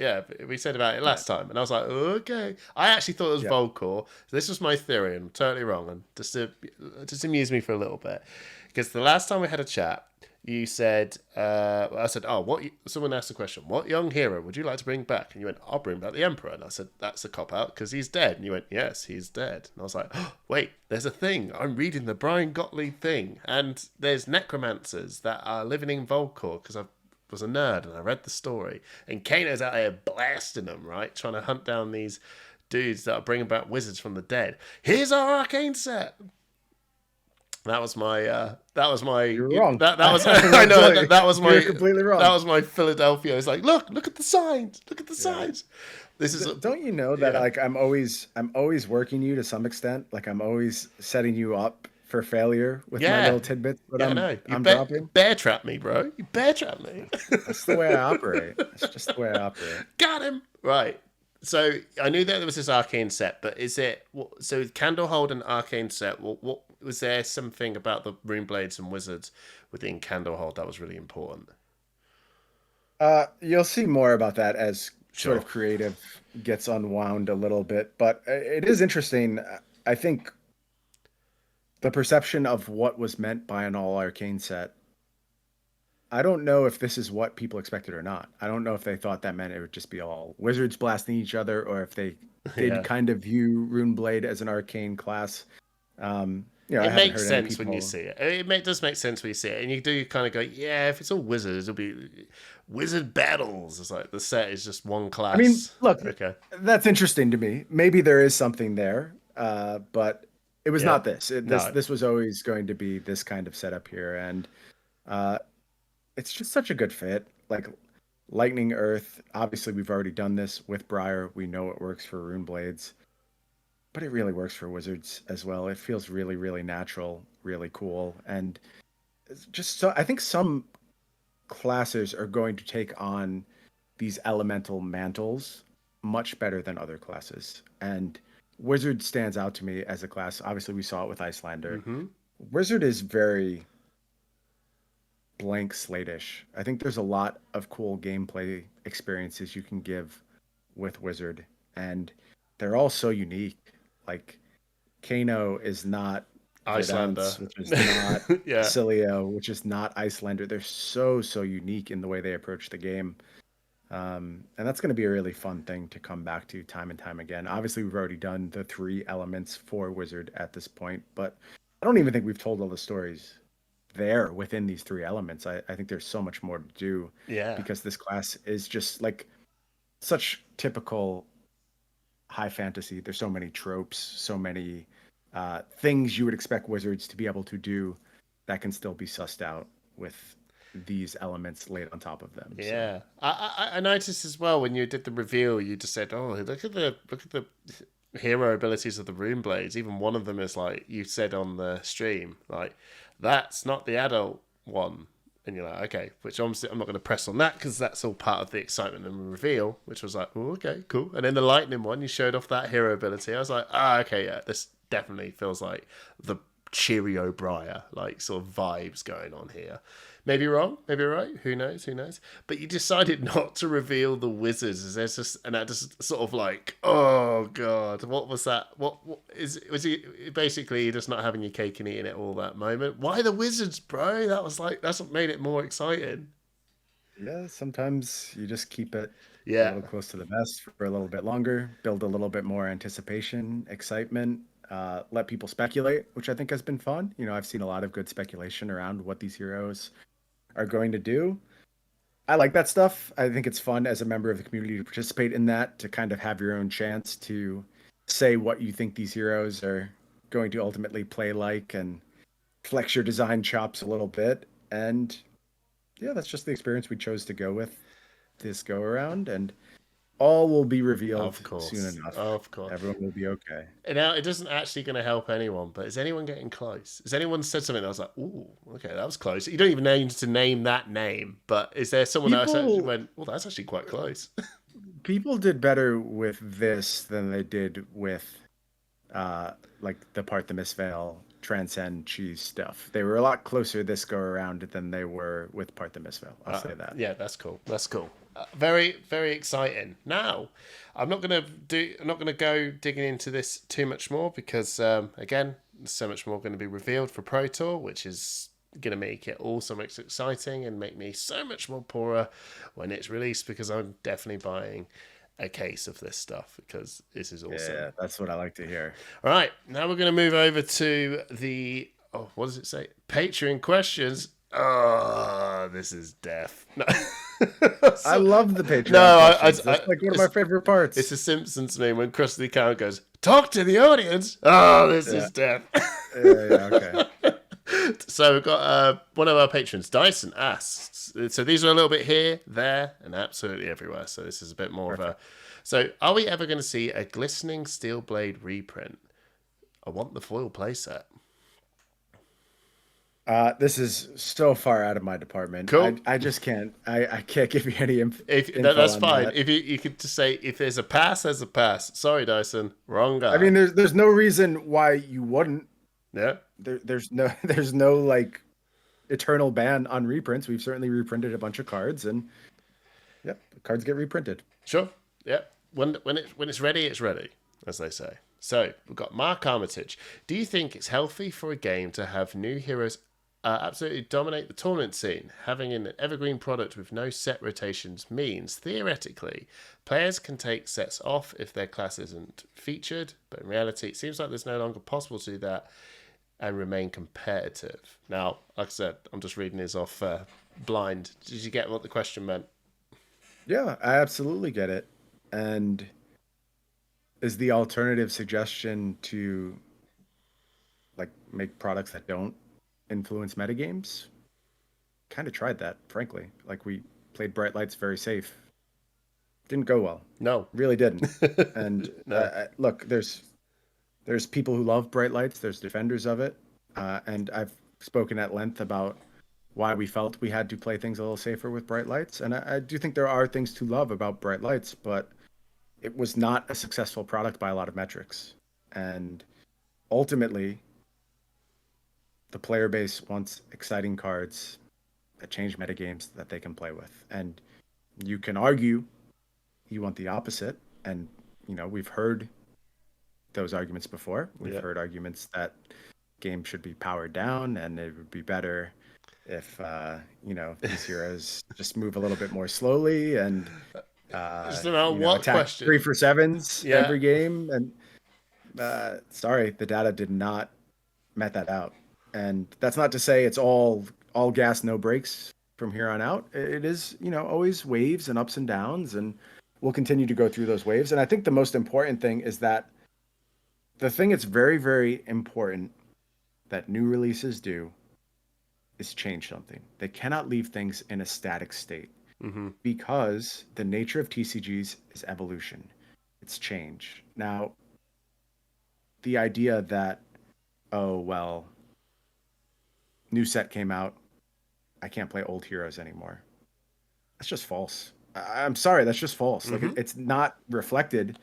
we said about it last time, and I was like, okay. I actually thought it was Volcore. So this was my theory, and I'm totally wrong, and just amuse me for a little bit, because the last time we had a chat, you said, I said, someone asked the question, what young hero would you like to bring back? And you went, I'll bring back the Emperor. And I said, that's a cop-out because he's dead. And you went, yes, he's dead. And I was like, oh, wait, there's a thing. I'm reading the Bryan Gottlieb thing. And there's necromancers that are living in Volcore because I was a nerd and I read the story. And Kano's out there blasting them, right? Trying to hunt down these dudes that are bringing back wizards from the dead. Here's our Arcane set. That was my. You're wrong. That was. I know that was my. You're completely wrong. That was my Philadelphia. It's like, look at the signs. Look at the signs. This is. Don't you know that like I'm always working you to some extent. Like I'm always setting you up for failure with my little tidbits. But I'm dropping. Bear trap me, bro. You bear trap me. That's the way I operate. That's just the way I operate. Got him right. So I knew that there was this Arcane set, but is it so Candlehold and Arcane set? What was there something about the Runeblades and Wizards within Candlehold that was really important? You'll see more about that as sort of creative gets unwound a little bit, but it is interesting. I think the perception of what was meant by an all Arcane set. I don't know if this is what people expected or not. I don't know if they thought that meant it would just be all wizards blasting each other, or if they did kind of view Runeblade as an arcane class. It makes sense when you see it. It does make sense when you see it, and you do kind of go, yeah. If it's all wizards, it'll be wizard battles. It's like the set is just one class. I mean, look, that's interesting to me. Maybe there is something there, but it was not this. This was always going to be this kind of setup here, and it's just such a good fit. Like Lightning Earth, obviously we've already done this with Briar. We know it works for Runeblades, but it really works for Wizards as well. It feels really, really natural, really cool. And it's just so I think some classes are going to take on these elemental mantles much better than other classes. And Wizard stands out to me as a class. Obviously we saw it with Icelander. Mm-hmm. Wizard is very blank slate-ish. I think there's a lot of cool gameplay experiences you can give with Wizard, and they're all so unique. Like Kano is not Icelander. Verdance, which is not Yeah. Cilio, which is not Icelander. They're so unique in the way they approach the game. And that's going to be a really fun thing to come back to time and time again. Obviously, we've already done the 3 elements for Wizard at this point, but I don't even think we've told all the stories there within these 3 elements. I think there's so much more to do Yeah. because this class is just like such typical high fantasy. There's so many tropes, so many things you would expect wizards to be able to do that can still be sussed out with these elements laid on top of them. So Yeah, I noticed as well when you did the reveal, you just said, "Oh, look at the hero abilities of the Rune Blades." Even one of them is like you said on the stream, like that's not the adult one, and you're like, okay, which obviously I'm not going to press on that because that's all part of the excitement and reveal, which was like, oh, okay, cool. And then the lightning one, you showed off that hero ability. I was like, okay, yeah, this definitely feels like the Cheerio Briar, like sort of vibes going on here. Maybe wrong, maybe right. Who knows? Who knows? But you decided not to reveal the wizards. Is there just and that just sort of like, oh god, what was that? What is was he basically just not having your cake and eating it all that moment? Why the wizards, bro? That was like that's what made it more exciting. yeah, sometimes you just keep it a Yeah, little close to the vest for a little bit longer, build a little bit more anticipation, excitement, let people speculate, which I think has been fun. I've seen a lot of good speculation around what these heroes are going to do. I like that stuff. I think it's fun as a member of the community to participate in that, to kind of have your own chance to say what you think these heroes are going to ultimately play like and flex your design chops a little bit. And yeah, that's just the experience we chose to go with this go around. And all will be revealed of soon course, enough. of course. Everyone will be okay. Now it doesn't actually going to help anyone, but is anyone getting close? Has anyone said something that was like, "Ooh, okay, that was close"? You don't even need to name that name, but is there someone else that actually People went, "Well, that's actually quite close"? people did better with this than they did with uh like the part the Mistveil transcend cheese stuff. They were a lot closer this go around than they were with part the Mistveil. I'll say that. Yeah, that's cool. That's cool. Very, very exciting. Now, I'm not gonna go digging into this too much more because again, there's so much more going to be revealed for ProTour, which is gonna make it all so much exciting and make me so much more poorer when it's released because I'm definitely buying a case of this stuff because this is awesome. Yeah, that's what I like to hear. All right, now we're going to move over to the what does it say? Patreon questions. Oh, this is death. No. I love the No, Patreon questions. That's like one of my favorite it's parts. a Simpsons meme when Krusty the Cow goes, "Talk to the audience." Oh, this Yeah, is death. yeah, okay. So we've got one of our patrons, Dyson, asks. So these are a little bit here, there, and absolutely everywhere. So this is a bit more of a. So are we ever going to see a glistening steel blade reprint? I want the foil playset. This is so far out of my department. Cool. I just can't. I can't give you any If info that's on fine. that. If you could just say if there's a pass, there's a pass. Sorry, Dyson, wrong I mean, guy. there's no reason why you wouldn't. Yeah. There's no like eternal ban on reprints. We've certainly reprinted a bunch of cards, and yep, the cards get reprinted. Sure. Yeah. When it's ready, it's ready, as they say. So we've got Mark Armitage. Do you think it's healthy for a game to have new heroes absolutely dominate the tournament scene? Having an evergreen product with no set rotations means, theoretically, players can take sets off if their class isn't featured, but in reality, it seems like there's no longer possible to do that and remain competitive. Now, like I said, I'm just reading this off blind. Did you get what the question meant? Yeah, I absolutely get it. And is the alternative suggestion to like make products that don't influence metagames? Kind of tried that, frankly. Like we played Bright Lights very safe. Didn't go well. No. Really didn't. And No. look, there's people who love Bright Lights. There's defenders of it, and I've spoken at length about why we felt we had to play things a little safer with Bright Lights. And I do think there are things to love about Bright Lights, but it was not a successful product by a lot of metrics. And ultimately, the player base wants exciting cards that change metagames that they can play with. And you can argue you want the opposite. And, we've heard those arguments before. We've heard arguments that game should be powered down, and it would be better if these heroes just move a little bit more slowly and Just no what attack question? 3 for 7s Yeah. every game. And sorry, the data did not met that out. And that's not to say it's all gas, no brakes from here on out. It is, always waves and ups and downs, and we'll continue to go through those waves. And I think the most important thing is that the thing that's very, very important that new releases do is change something. They cannot leave things in a static state Mm-hmm. because the nature of TCGs is evolution. It's change. Now, the idea that, oh, well, new set came out, I can't play old heroes anymore. That's just false. I'm sorry, that's just false. Like Mm-hmm. it's not reflected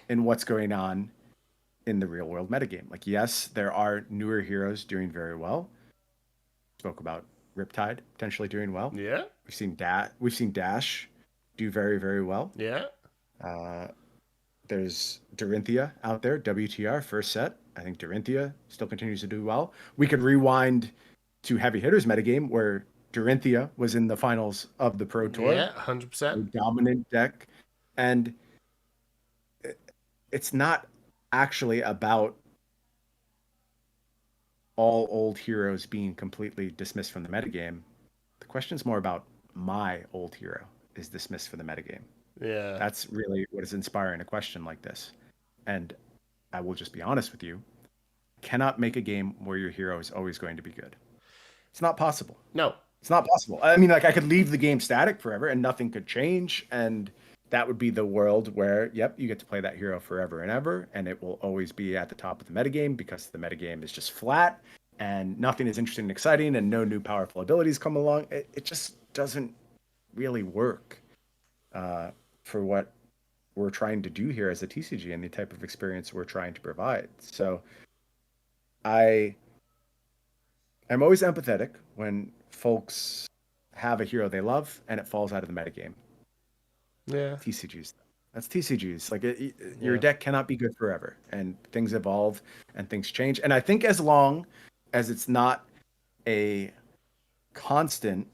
in what's going on in the real world metagame. Like, yes, there are newer heroes doing very well. Spoke about Riptide potentially doing well. Yeah. We've seen Dash do very, very well. Yeah. Uh, there's Dorinthia out there, WTR first set. I think Dorinthia still continues to do well. We could rewind to Heavy Hitters metagame where Dorinthia was in the finals of the Pro Tour, Yeah. 100%. a dominant deck. And it's not actually about all old heroes being completely dismissed from the metagame. The question's more about my old hero is dismissed from the metagame. Yeah. That's really what is inspiring a question like this. And I will just be honest with you, cannot make a game where your hero is always going to be good. It's not possible. No. It's not possible. I mean, like I could leave the game static forever and nothing could change, and that would be the world where, yep, you get to play that hero forever and ever, and it will always be at the top of the metagame because the metagame is just flat and nothing is interesting and exciting and no new powerful abilities come along. It just doesn't really work for what we're trying to do here as a TCG and the type of experience we're trying to provide. So I'm always empathetic when folks have a hero they love and it falls out of the metagame. Yeah. TCGs. That's TCGs. Like your Yeah. deck cannot be good forever, and things evolve and things change. And I think as long as it's not a constant,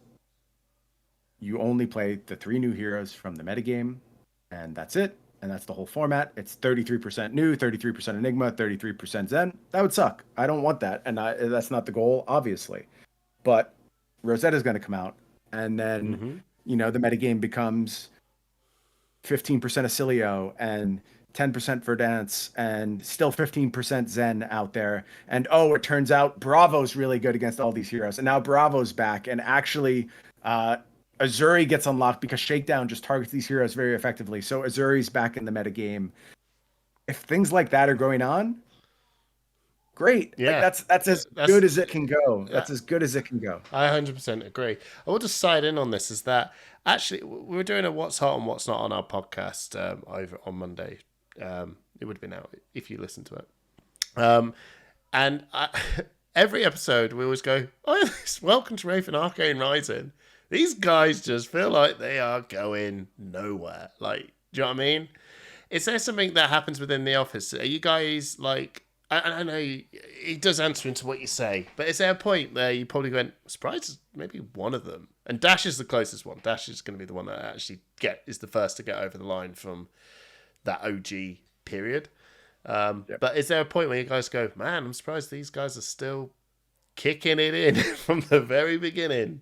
you only play the 3 new heroes from the metagame, and that's it. And that's the whole format. It's 33% new, 33% Enigma, 33% Zen. That would suck. I don't want that, and that's not the goal, obviously. But Rosetta's going to come out, and then Mm-hmm. the metagame becomes 15% Acilio and 10% Verdance and still 15% Zen out there. And oh, it turns out Bravo's really good against all these heroes. And now Bravo's back. And actually, Azuri gets unlocked because Shakedown just targets these heroes very effectively. So Azuri's back in the metagame. If things like that are going on, great. Like Yeah. that's as That's good as it can go. That's that. as good as it can go. I 100% agree. I want to side in on this is that actually we were doing a what's hot and what's not on our podcast over on Monday. It would have been out if you listened to it. And every episode we always go, "Oh, yes, welcome to Wraith and Arcane Rising." These guys just feel like they are going nowhere. Like, do you know what I mean? Is there something that happens within the office? Are you guys like? I know it does answer into what you say, but is there a point there you probably went surprised? Maybe one of them, and Dash is the closest one. Dash is going to be the one that actually is the first to get over the line from that OG period. Yep. But is there a point where you guys go, man, I'm surprised these guys are still kicking it in from the very beginning?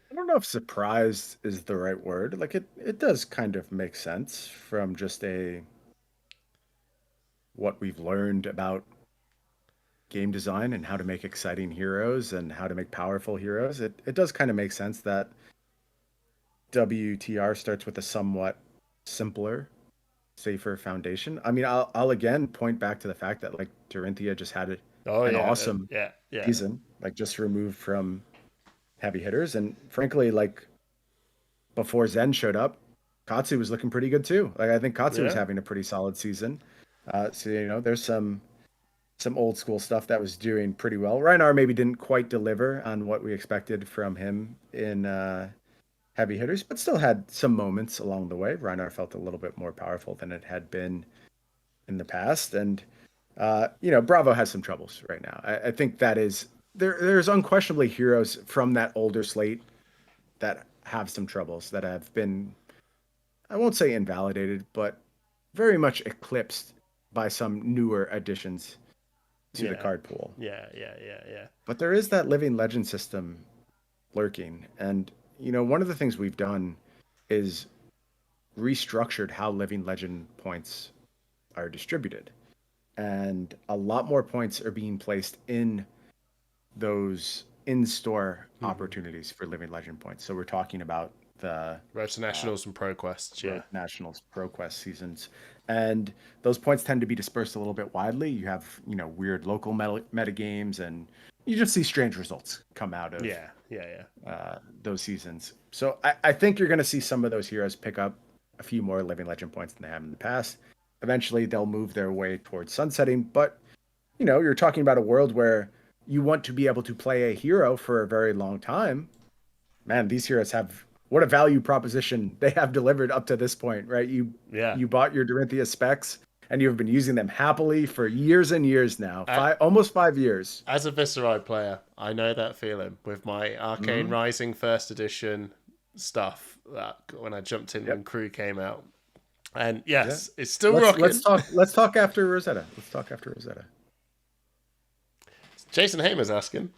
I don't know if surprised is the right word. Like it does kind of make sense from just what we've learned about game design and how to make exciting heroes and how to make powerful heroes. It does kind of make sense that WTR starts with a somewhat simpler, safer foundation. I mean, I'll again point back to the fact that like Dorinthia just had Oh an yeah, awesome yeah. season, like just removed from heavy hitters. And frankly, like before Zen showed up, Katsu was looking pretty good too. Like I think Katsu was Yeah. having a pretty solid season. So there's some old school stuff that was doing pretty well. Reinar maybe didn't quite deliver on what we expected from him in heavy hitters, but still had some moments along the way. Reinar felt a little bit more powerful than it had been in the past, and Bravo has some troubles right now. I think that is there's unquestionably heroes from that older slate that have some troubles that have been, I won't say invalidated, but very much eclipsed by some newer additions to the Yeah, card pool. yeah. But there is that living legend system lurking. And, one of the things we've done is restructured how living legend points are distributed. And a lot more points are being placed in those in-store opportunities for living legend points. So we're talking about the Road to Nationals and Pro Quests, Road yeah. Nationals Pro Quest seasons, and those points tend to be dispersed a little bit widely. You have weird local meta games, and you just see strange results come out of those seasons. So I think you're going to see some of those heroes pick up a few more living legend points than they have in the past. Eventually, they'll move their way towards sunsetting, but you're talking about a world where you want to be able to play a hero for a very long time. Man, these heroes have what a value proposition they have delivered up to this point, right? You bought your Dorinthia specs and you have been using them happily for years and years now. Almost 5 years. As a Viserai player, I know that feeling with my Arcane Rising first edition stuff when I jumped in when Crew came out. And yes, it's still rocking. Let's talk after Rosetta. Jason Hamer's asking.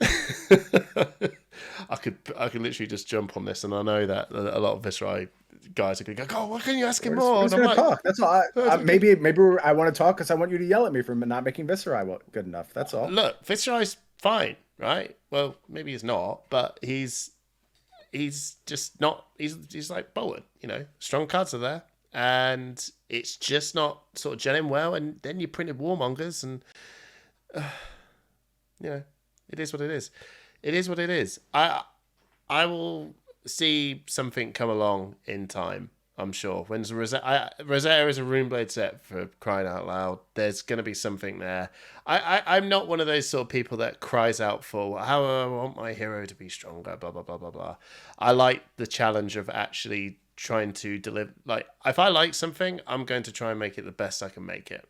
I could literally just jump on this, and I know that a lot of Viserai guys are going to go, "Oh, why can't you ask him more?" We're going to talk. That's all. Maybe I want to talk because I want you to yell at me for not making Viserai good enough. That's all. Look, Viserai's fine, right? Well, maybe he's not, but he's just not. He's like Bolton, strong cards are there, and it's just not sort of gelling well. And then you printed Warmongers, and it is what it is. It is what it is. I will see something come along in time, I'm sure. When Rosetta is a Runeblade set, for crying out loud. There's going to be something there. I'm not one of those sort of people that cries out for, how I want my hero to be stronger, blah, blah, blah, blah, blah. I like the challenge of actually trying to deliver. Like, if I like something, I'm going to try and make it the best I can make it.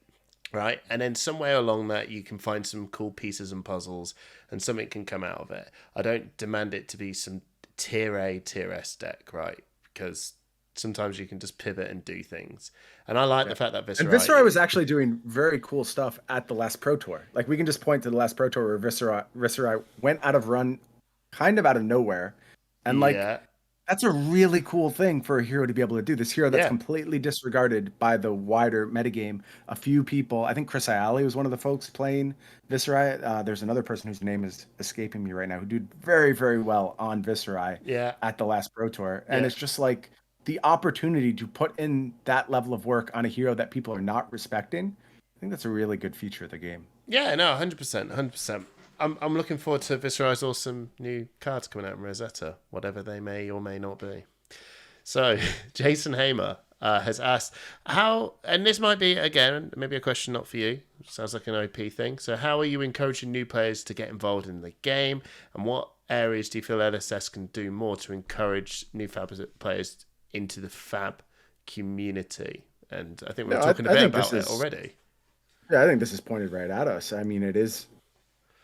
Right, and then somewhere along that you can find some cool pieces and puzzles, and something can come out of it. I don't demand it to be some tier A, tier S deck, right? Because sometimes you can just pivot and do things. And I like the fact that Viserai was actually doing very cool stuff at the last Pro Tour. Like, we can just point to the last Pro Tour where Viserai went out of run, kind of out of nowhere, and that's a really cool thing for a hero to be able to do. This hero that's completely disregarded by the wider metagame. A few people, I think Chris Ayali was one of the folks playing Viserai. There's another person whose name is escaping me right now who did very, very well on Viserai at the last Pro Tour. And it's just like the opportunity to put in that level of work on a hero that people are not respecting. I think that's a really good feature of the game. Yeah, no, 100%, 100%. I'm looking forward to Viserai's awesome new cards coming out in Rosetta, whatever they may or may not be. So, Jason Hamer has asked how, and this might be, again, maybe a question not for you. Sounds like an OP thing. So, how are you encouraging new players to get involved in the game? And what areas do you feel LSS can do more to encourage new Fab players into the Fab community? And I think we're talking a bit about it already. Yeah, I think this is pointed right at us. I mean, it is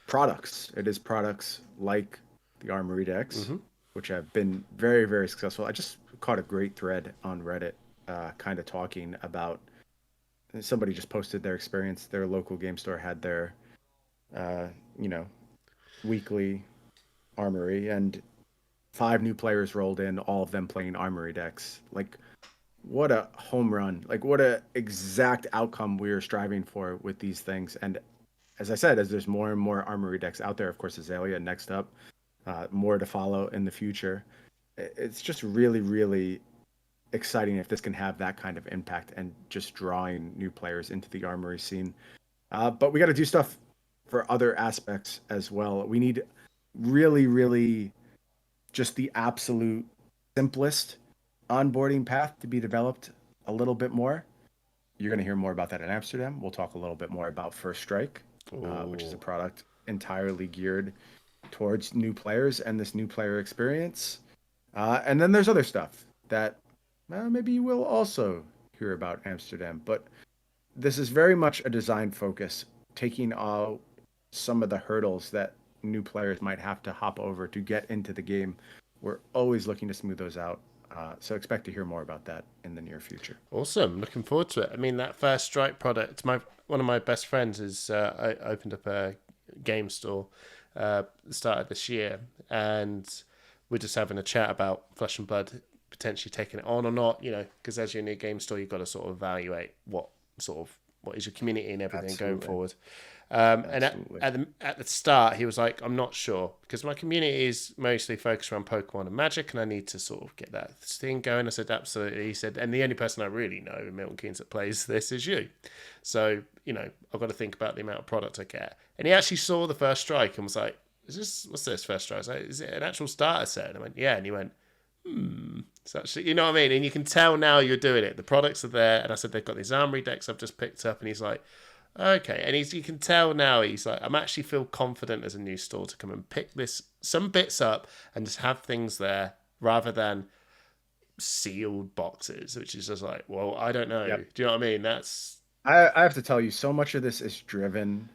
products. It is products like the Armory decks, which have been very, very successful. I just caught a great thread on Reddit kind of talking about, somebody just posted their experience. Their local game store had their, weekly Armory, and 5 new players rolled in, all of them playing Armory decks. Like, what a home run. Like, what a exact outcome we are striving for with these things. And as I said, as there's more and more Armory decks out there, of course, Azalea next up, more to follow in the future. It's just really, really exciting if this can have that kind of impact and just drawing new players into the Armory scene. But we got to do stuff for other aspects as well. We need really, really just the absolute simplest onboarding path to be developed a little bit more. You're going to hear more about that in Amsterdam. We'll talk a little bit more about First Strike, which is a product entirely geared towards new players and this new player experience. And then there's other stuff that maybe you will also hear about Amsterdam. But this is very much a design focus taking out some of the hurdles that new players might have to hop over to get into the game. We're always looking to smooth those out. So expect to hear more about that in the near future. Awesome, looking forward to it. I mean, that First Strike product. One of my best friends is opened up a game store the start of this year, and we're just having a chat about Flesh and Blood potentially taking it on or not. You know, because as you're in a game store, you've got to sort of evaluate what is your community and everything Absolutely. going forward. And at the start, he was like, "I'm not sure because my community is mostly focused around Pokemon and Magic, and I need to sort of get that thing going." I said, "Absolutely." He said, "And the only person I really know in Milton Keynes that plays this is you. So you know, I've got to think about the amount of product I get." And he actually saw the First Strike and was like, what's this First Strike?" I was like, "Is it an actual starter set?" And I went, "Yeah." And he went, It's actually, you know what I mean? And you can tell now you're doing it. The products are there. And I said, they've got these armory decks I've just picked up. And he's like, okay. And you can tell now he's like, I'm actually feel confident as a new store to come and pick some bits up and just have things there rather than sealed boxes, which is just like, well, I don't know. Yep. Do you know what I mean? I have to tell you, so much of this is driven,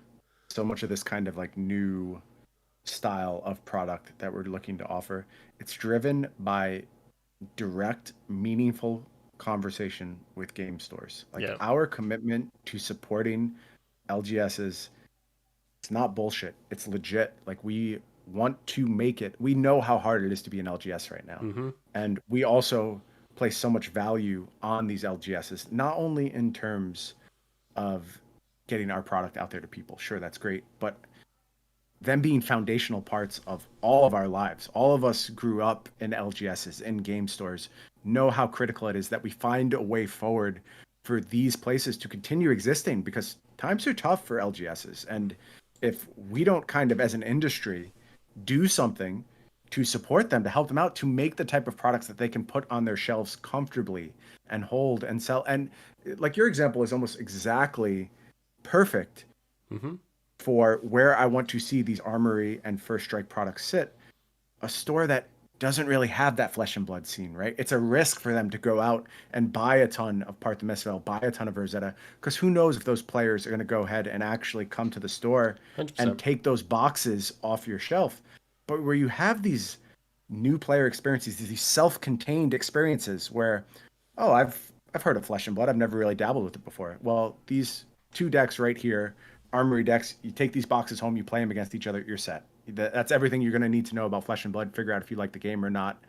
so much of this kind of like new style of product that we're looking to offer, it's driven by direct, meaningful conversation with game stores. Like Yeah. our commitment to supporting LGSs, it's not bullshit. It's legit. Like we want to make it. We know how hard it is to be an LGS right now. Mm-hmm. And we also place so much value on these LGSs, not only in terms of getting our product out there to people. Sure, that's great, but them being foundational parts of all of our lives. All of us grew up in LGSs, in game stores, know how critical it is that we find a way forward for these places to continue existing because times are tough for LGSs. And if we don't kind of, as an industry, do something to support them, to help them out, to make the type of products that they can put on their shelves comfortably and hold and sell. And like your example is almost exactly perfect Mm-hmm. for where I want to see these Armory and First Strike products sit. A store that doesn't really have that flesh and blood scene, right? It's a risk for them to go out and buy a ton of Part the Misfell, buy a ton of Rosetta, because who knows if those players are going to go ahead and actually come to the store 100%. and take those boxes off your shelf. But where you have these new player experiences, these self-contained experiences where, oh, I've heard of Flesh and Blood, I've never really dabbled with it before. Well, these two decks right here, Armory decks, you take these boxes home, you play them against each other, you're set. That's everything you're going to need to know about Flesh and Blood. Figure out if you like the game or not.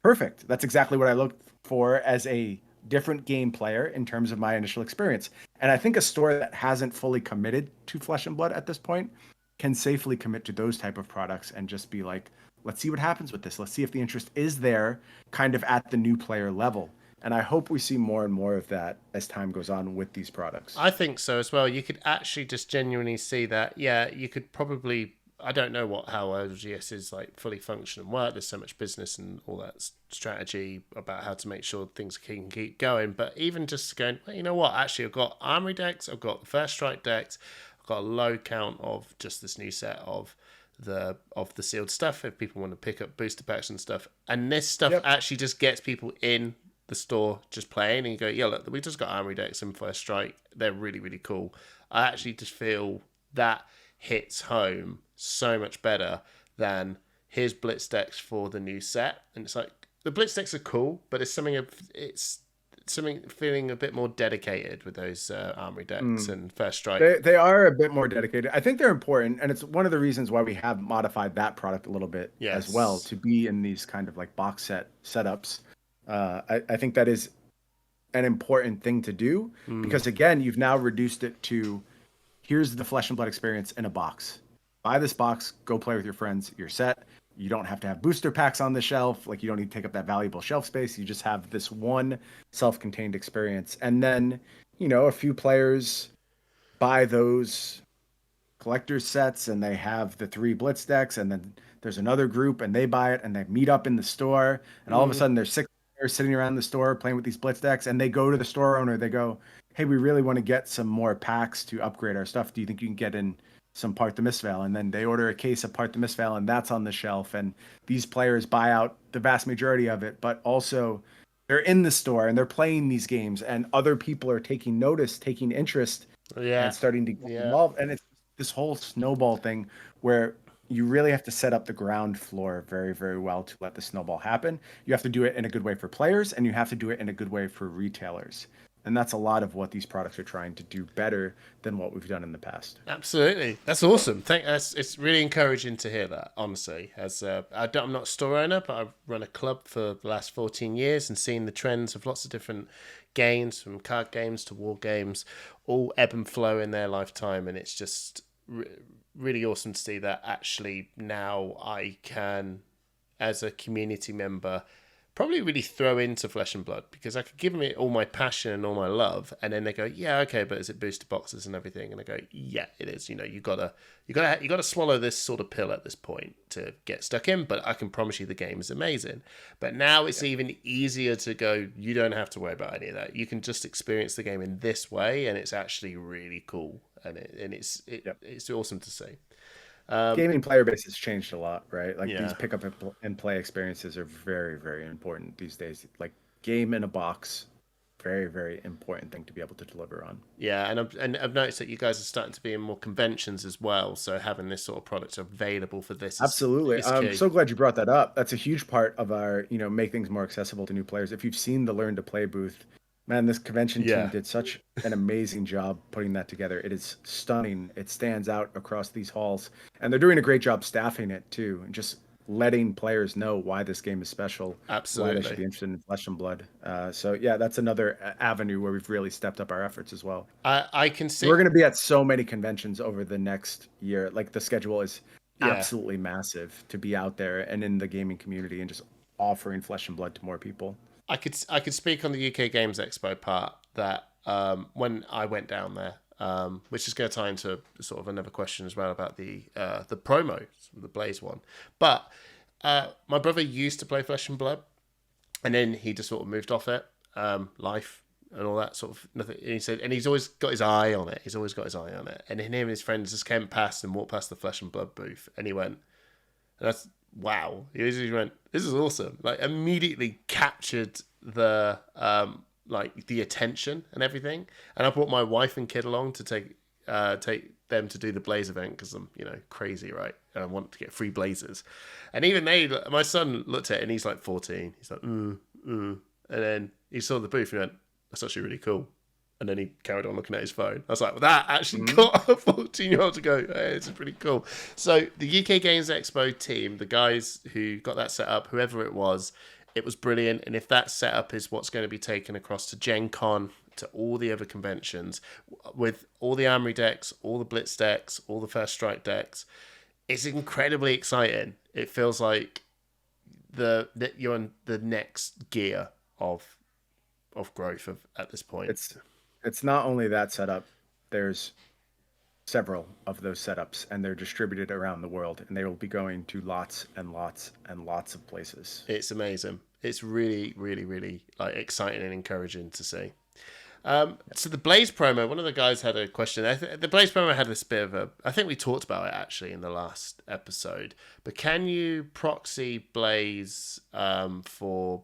Perfect. That's exactly what I looked for as a different game player in terms of my initial experience. And I think a store that hasn't fully committed to Flesh and Blood at this point can safely commit to those type of products and just be like, let's see what happens with this. Let's see if the interest is there kind of at the new player level. And I hope we see more and more of that as time goes on with these products. I think so as well. You could actually just genuinely see that. Yeah, you could probably. I don't know how LGS is like fully function and work. There's so much business and all that strategy about how to make sure things can keep going. But even just going, well, you know what? Actually, I've got Armory decks. I've got the First Strike decks. I've got a low count of just this new set of the sealed stuff. If people want to pick up booster packs and stuff, and this stuff actually just gets people in the store just playing, and you go, yeah, look, we just got Armory decks in First Strike. They're really, really cool. I actually just feel that hits home so much better than here's Blitz decks for the new set. And it's like, the Blitz decks are cool, but it's something feeling a bit more dedicated with those Armory decks and First Strike. They are a bit more dedicated. I think they're important, and it's one of the reasons why we have modified that product a little bit as well to be in these kind of like box set setups. I think that is an important thing to do because again, you've now reduced it to here's the Flesh and Blood experience in a box. Buy this box, go play with your friends, you're set. You don't have to have booster packs on the shelf. Like you don't need to take up that valuable shelf space. You just have this one self-contained experience. And then, a few players buy those collector's sets and they have the 3 Blitz decks, and then there's another group and they buy it and they meet up in the store, and all of a sudden there's 6 players sitting around the store playing with these Blitz decks, and they go to the store owner, they go, hey, we really want to get some more packs to upgrade our stuff. Do you think you can get in some Part the Misfell? And then they order a case of Part the Misfell, and that's on the shelf, and these players buy out the vast majority of it, but also they're in the store and they're playing these games, and other people are taking notice, taking interest and Yeah. it's starting to get Yeah. involved. And it's this whole snowball thing where you really have to set up the ground floor very, very well to let the snowball happen. You have to do it in a good way for players, and you have to do it in a good way for retailers. And that's a lot of what these products are trying to do better than what we've done in the past. Absolutely, that's awesome. It's really encouraging to hear that. Honestly, as I'm not a store owner, but I've run a club for the last 14 years and seen the trends of lots of different games, from card games to war games, all ebb and flow in their lifetime, and it's just really awesome to see that actually now I can, as a community member, probably really throw into Flesh and Blood, because I could give them it all my passion and all my love, and then they go, yeah, okay, but is it booster boxes and everything? And I go, yeah, it is. You know, you gotta swallow this sort of pill at this point to get stuck in. But I can promise you, the game is amazing. But now it's even easier to go. You don't have to worry about any of that. You can just experience the game in this way, and it's actually really cool, and it's awesome to see. Gaming player base has changed a lot, right? Like these Yeah. pick up and play experiences are very, very important these days. Like game in a box, very, very important thing to be able to deliver on. Yeah, and I've noticed that you guys are starting to be in more conventions as well. So having this sort of product available for this Absolutely. is I'm key. so glad you brought that up. That's a huge part of our, make things more accessible to new players. If you've seen the Learn to Play booth, man, this convention team Yeah, did such an amazing job putting that together. It is stunning. It stands out across these halls, and they're doing a great job staffing it too, and just letting players know why this game is special, why they should absolutely. be interested in Flesh and Blood. So yeah, that's another avenue where we've really stepped up our efforts as well. I can We're see. going to be at so many conventions over the next year. Like the schedule is Yeah, absolutely massive to be out there and in the gaming community and just offering Flesh and Blood to more people. I could speak on the UK Games Expo part that when I went down there, which is going to tie into sort of another question as well about the promo, the Blaze one. But my brother used to play Flesh and Blood, and then he just sort of moved off it, life and all that sort of nothing. And he said, and he's always got his eye on it. He's always got his eye on it. And him and his friends just came past and walked past the Flesh and Blood booth, and he went, and that's wow. He went, this is awesome. Like immediately captured the like the attention and everything. And I brought my wife and kid along to take them to do the Blaze event, because I'm crazy, right? And I want to get free Blazers. And even my son looked at it and he's like 14. He's like, and then he saw the booth and went, that's actually really cool. And then he carried on looking at his phone. I was like, well, that actually got a 14-year-old to go, hey, this is pretty cool. So the UK Games Expo team, the guys who got that set up, whoever it was brilliant. And if that setup is what's going to be taken across to Gen Con, to all the other conventions, with all the Armory decks, all the Blitz decks, all the First Strike decks, it's incredibly exciting. It feels like that you're on the next gear of growth at this point. It's not only that setup. There's several of those setups, and they're distributed around the world, and they will be going to lots and lots and lots of places. It's amazing. It's really, really, really like exciting and encouraging to see. So the Blaze promo, one of the guys had a question. The Blaze promo had this bit of a. I think we talked about it actually in the last episode. But can you proxy Blaze for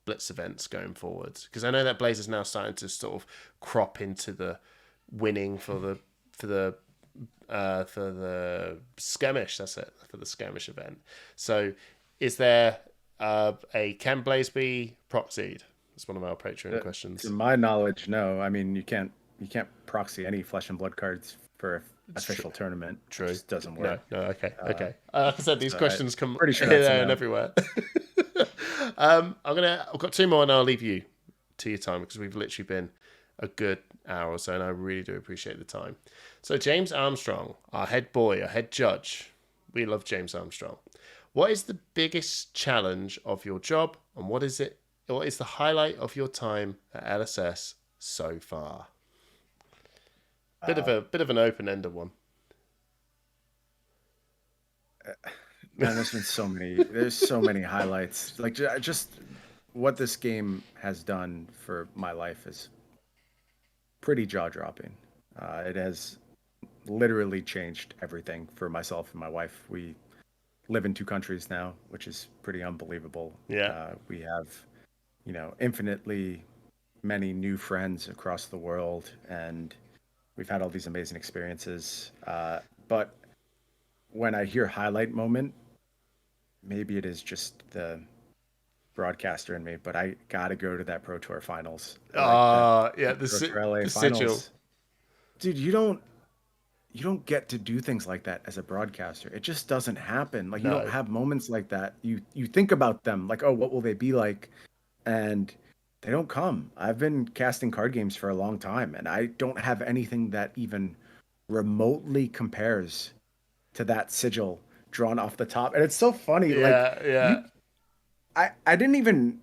Blitz events going forward? Because I know that Blaze is now starting to sort of crop into the winning for the skirmish. That's it, for the skirmish event. So is there a can Blaze be proxied? That's one of our Patreon questions. To my knowledge, no. I mean, you can't proxy any Flesh and Blood cards for an official tournament. True. It just doesn't work. No, okay, okay. Like I said, these questions come pretty sure here, that's a there, and no. everywhere. I've got two more, and I'll leave you to your time, because we've literally been a good hour or so, and I really do appreciate the time. So James Armstrong, our head boy, our head judge. We love James Armstrong. What is the biggest challenge of your job, and what is the highlight of your time at LSS so far? Bit of an open-ended one. Man, there's so many highlights. Like just what this game has done for my life is pretty jaw-dropping. It has literally changed everything for myself and my wife. We live in two countries now, which is pretty unbelievable. Yeah. We have, infinitely many new friends across the world, and we've had all these amazing experiences. But when I hear highlight moment, maybe it is just the broadcaster in me, but I gotta go to that Pro Tour finals, like that Yeah, Pro Tour LA the sigil. finals. Dude, you don't get to do things like that as a broadcaster. It just doesn't happen. Like you don't No. have moments like that. You think about them like, oh, what will they be like? And they don't come. I've been casting card games for a long time, and I don't have anything that even remotely compares to that sigil drawn off the top. And it's so funny, like Yeah, yeah. you I didn't even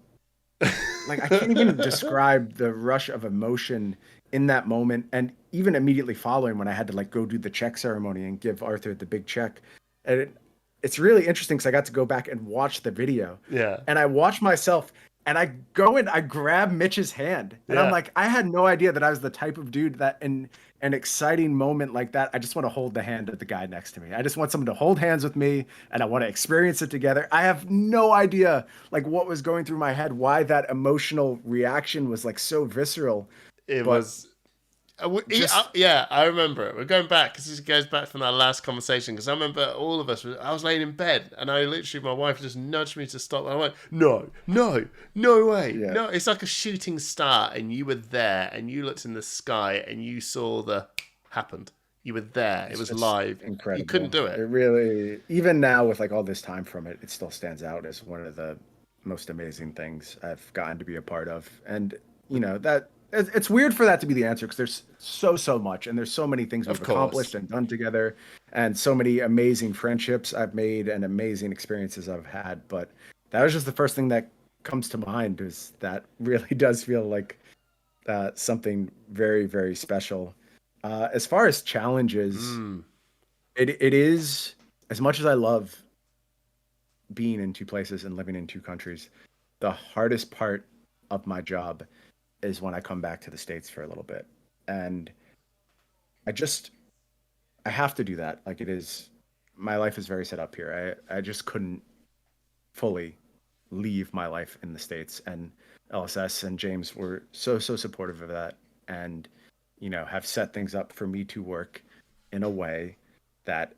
like I can't even describe the rush of emotion in that moment, and even immediately following when I had to like go do the check ceremony and give Arthur the big check. And it's really interesting because I got to go back and watch the video, Yeah. and I watch myself, and I go and I grab Mitch's hand, and I'm Yeah. like, I had no idea that I was the type of dude that in an exciting moment like that, I just want to hold the hand of the guy next to me. I just want someone to hold hands with me, and I want to experience it together. I have no idea like what was going through my head, why that emotional reaction was like so visceral, It but was just yeah, I remember it. We're going back because this goes back from our last conversation. Because I remember all of us. I was laying in bed, and I literally, my wife just nudged me to stop. And I went, "No, no, no way, yeah, no!" It's like a shooting star, and you were there, and you looked in the sky, and you saw the happened. You were there. It it's was just live. You couldn't incredible. do It it. really, even now with like all this time from it, it still stands out as one of the most amazing things I've gotten to be a part of. And that it's weird for that to be the answer because there's so much, and there's so many things Of we've course, accomplished and done together, and so many amazing friendships I've made and amazing experiences I've had. But that was just the first thing that comes to mind. Is that really does feel like something very, very special. As far as challenges, mm, it is, as much as I love being in two places and living in two countries, the hardest part of my job is when I come back to the States for a little bit. And I just I have to do that. Like it is my life is very set up here. I just couldn't fully leave my life in the States, and LSS and James were so supportive of that, and have set things up for me to work in a way that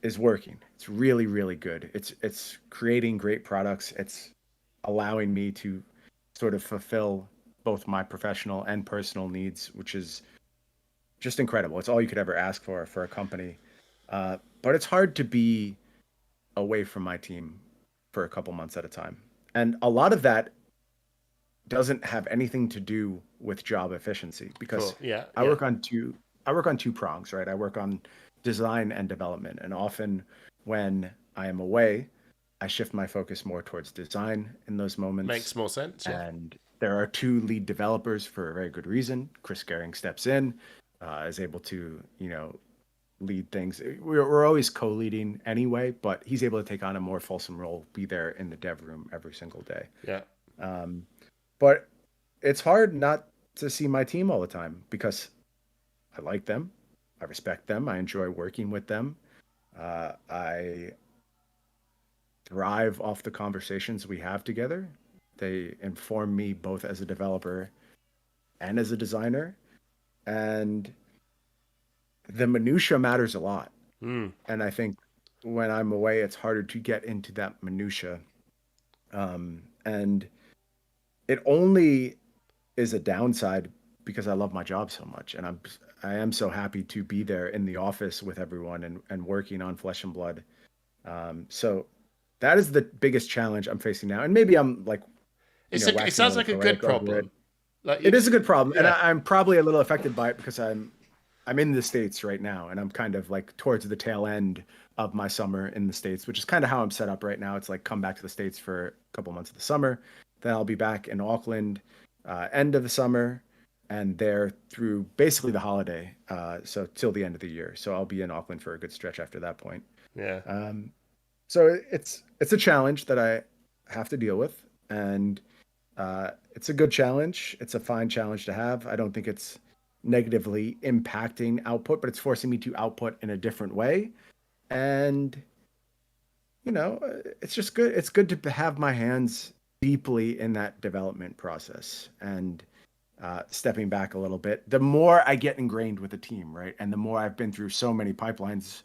is working. It's really, really good. It's creating great products. It's allowing me to sort of fulfill both my professional and personal needs, which is just incredible. It's all you could ever ask for a company. But it's hard to be away from my team for a couple months at a time. And a lot of that doesn't have anything to do with job efficiency because cool. Yeah, I yeah. work on two I work on two prongs, right? I work on design and development. And often when I am away, I shift my focus more towards design in those moments. Makes more sense. Yeah. And there are two lead developers for a very good reason. Chris Gehring steps in, is able to, lead things. We're always co-leading anyway, but he's able to take on a more fulsome role, be there in the dev room every single day. Yeah. Um, but it's hard not to see my team all the time because I like them, I respect them, I enjoy working with them. I thrive off the conversations we have together. They inform me both as a developer and as a designer, and the minutia matters a lot. Mm. And I think when I'm away, it's harder to get into that minutia. And it only is a downside because I love my job so much, and I am so happy to be there in the office with everyone and working on Flesh and Blood. So that is the biggest challenge I'm facing now, and maybe I'm like It waxing a sounds little like a good poetic over it. problem. Like It is a good problem, and yeah, I'm probably a little affected by it because I'm in the States right now, and I'm kind of like towards the tail end of my summer in the States, which is kind of how I'm set up right now. It's like come back to the States for a couple months of the summer, then I'll be back in Auckland end of the summer, and there through basically the holiday, so till the end of the year. So I'll be in Auckland for a good stretch after that point. yeah. Um, so it's a challenge that I have to deal with, and it's a good challenge. It's a fine challenge to have. I don't think it's negatively impacting output, but it's forcing me to output in a different way. And it's just good. It's good to have my hands deeply in that development process. And stepping back a little bit, the more I get ingrained with the team, right? And the more I've been through so many pipelines,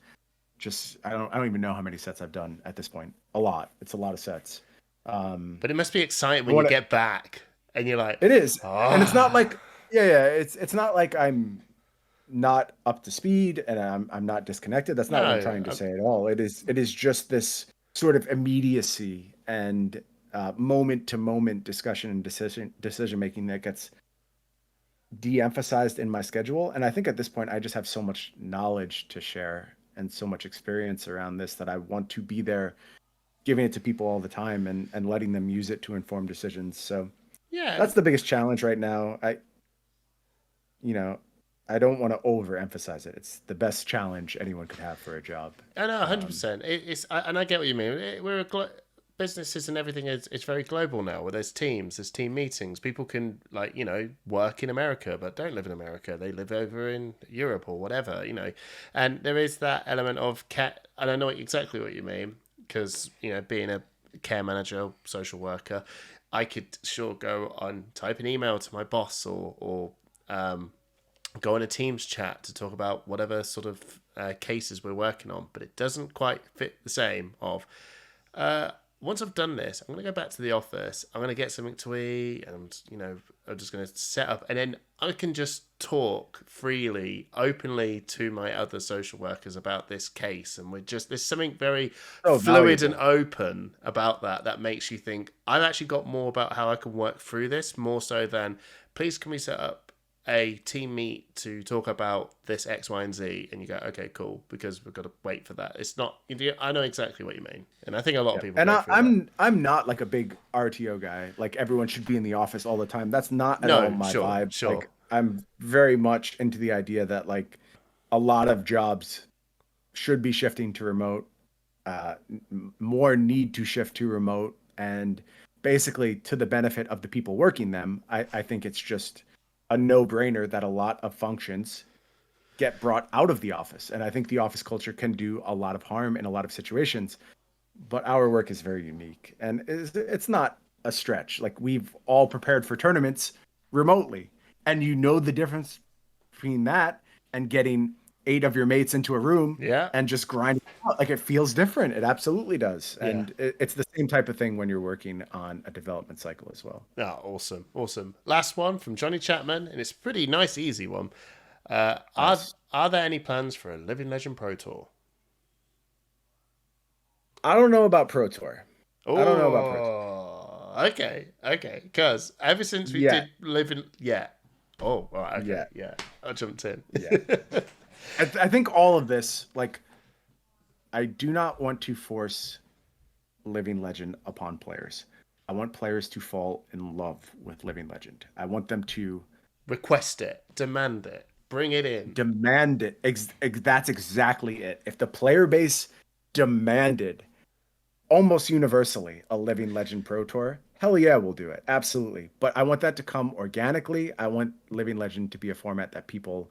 just I don't even know how many sets I've done at this point. A lot. It's a lot of sets. But it must be exciting I when you want to. get back and you're like, It is, and it's not oh, like yeah. It's not like I'm not up to speed and I'm not disconnected. That's not what I'm no. trying to say at all. It is just this sort of immediacy and moment to moment discussion and decision making that gets de-emphasized in my schedule. And I think at this point I just have so much knowledge to share and so much experience around this that I want to be there giving it to people all the time and letting them use it to inform decisions. So Yeah, that's the biggest challenge right now. You know, I don't want to overemphasize it. It's the best challenge anyone could have for a job. I know, Um, 100%. And I get what you mean. Businesses and everything is it's very global now. Where there's teams, there's team meetings. People can like work in America, but don't live in America. They live over in Europe or whatever. And there is that element of cat. And I know exactly what you mean because being a care manager, social worker, I could sure go on type an email to my boss or go on a Teams chat to talk about whatever sort of cases we're working on, but it doesn't quite fit the same. Uh, Once I've done this, I'm going to go back to the office. I'm going to get something to eat, and I'm just going to set up, and then I can just talk freely, openly to my other social workers about this case, and there's something very so fluid and valuable. open about that makes you think I've actually got more about how I can work through this, more so than please can we set up a team meet to talk about this X, Y, and Z, and you go, okay, cool, because we've got to wait for that. It's not. I know exactly what you mean, and I think a lot of Yeah. people And go I, through that. I'm not like a big RTO guy. Like everyone should be in the office all the time. That's not at all No, my sure, vibe. sure, Like I'm very much into the idea that like a lot of jobs should be shifting to remote. More need to shift to remote, and basically to the benefit of the people working them. I think it's just a no-brainer that a lot of functions get brought out of the office, and I think the office culture can do a lot of harm in a lot of situations. But our work is very unique, and it's not a stretch. Like we've all prepared for tournaments remotely, and you know the difference between that and getting 8 of your mates into a room yeah, and just grinding out. Like it feels different. It absolutely does, yeah. and it's the same type of thing when you're working on a development cycle as well. Oh, awesome, awesome. Last one from Johnny Chapman, and it's a pretty nice, easy one. Nice. Are there any plans for a Living Legend Pro Tour? I don't know about Pro Tour. I don't know about Pro Tour Oh, okay, okay. Because ever since we yet. did Living, yeah. Oh, all right, okay, Yet. yeah. I jumped in. Yet. I think all of this, like, I do not want to force Living Legend upon players. I want players to fall in love with Living Legend. I want them to Request it, demand it, bring it in. demand it. That's exactly it. If the player base demanded almost universally a Living Legend Pro Tour, hell yeah, we'll do it. Absolutely. But I want that to come organically. I want Living Legend to be a format that people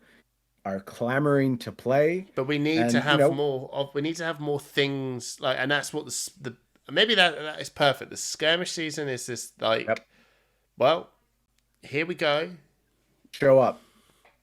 are clamoring to play. But we need to And, have more of. We need to have more things like, and that's what the maybe that is perfect. The skirmish season is this like, yep, well, here we go. show up.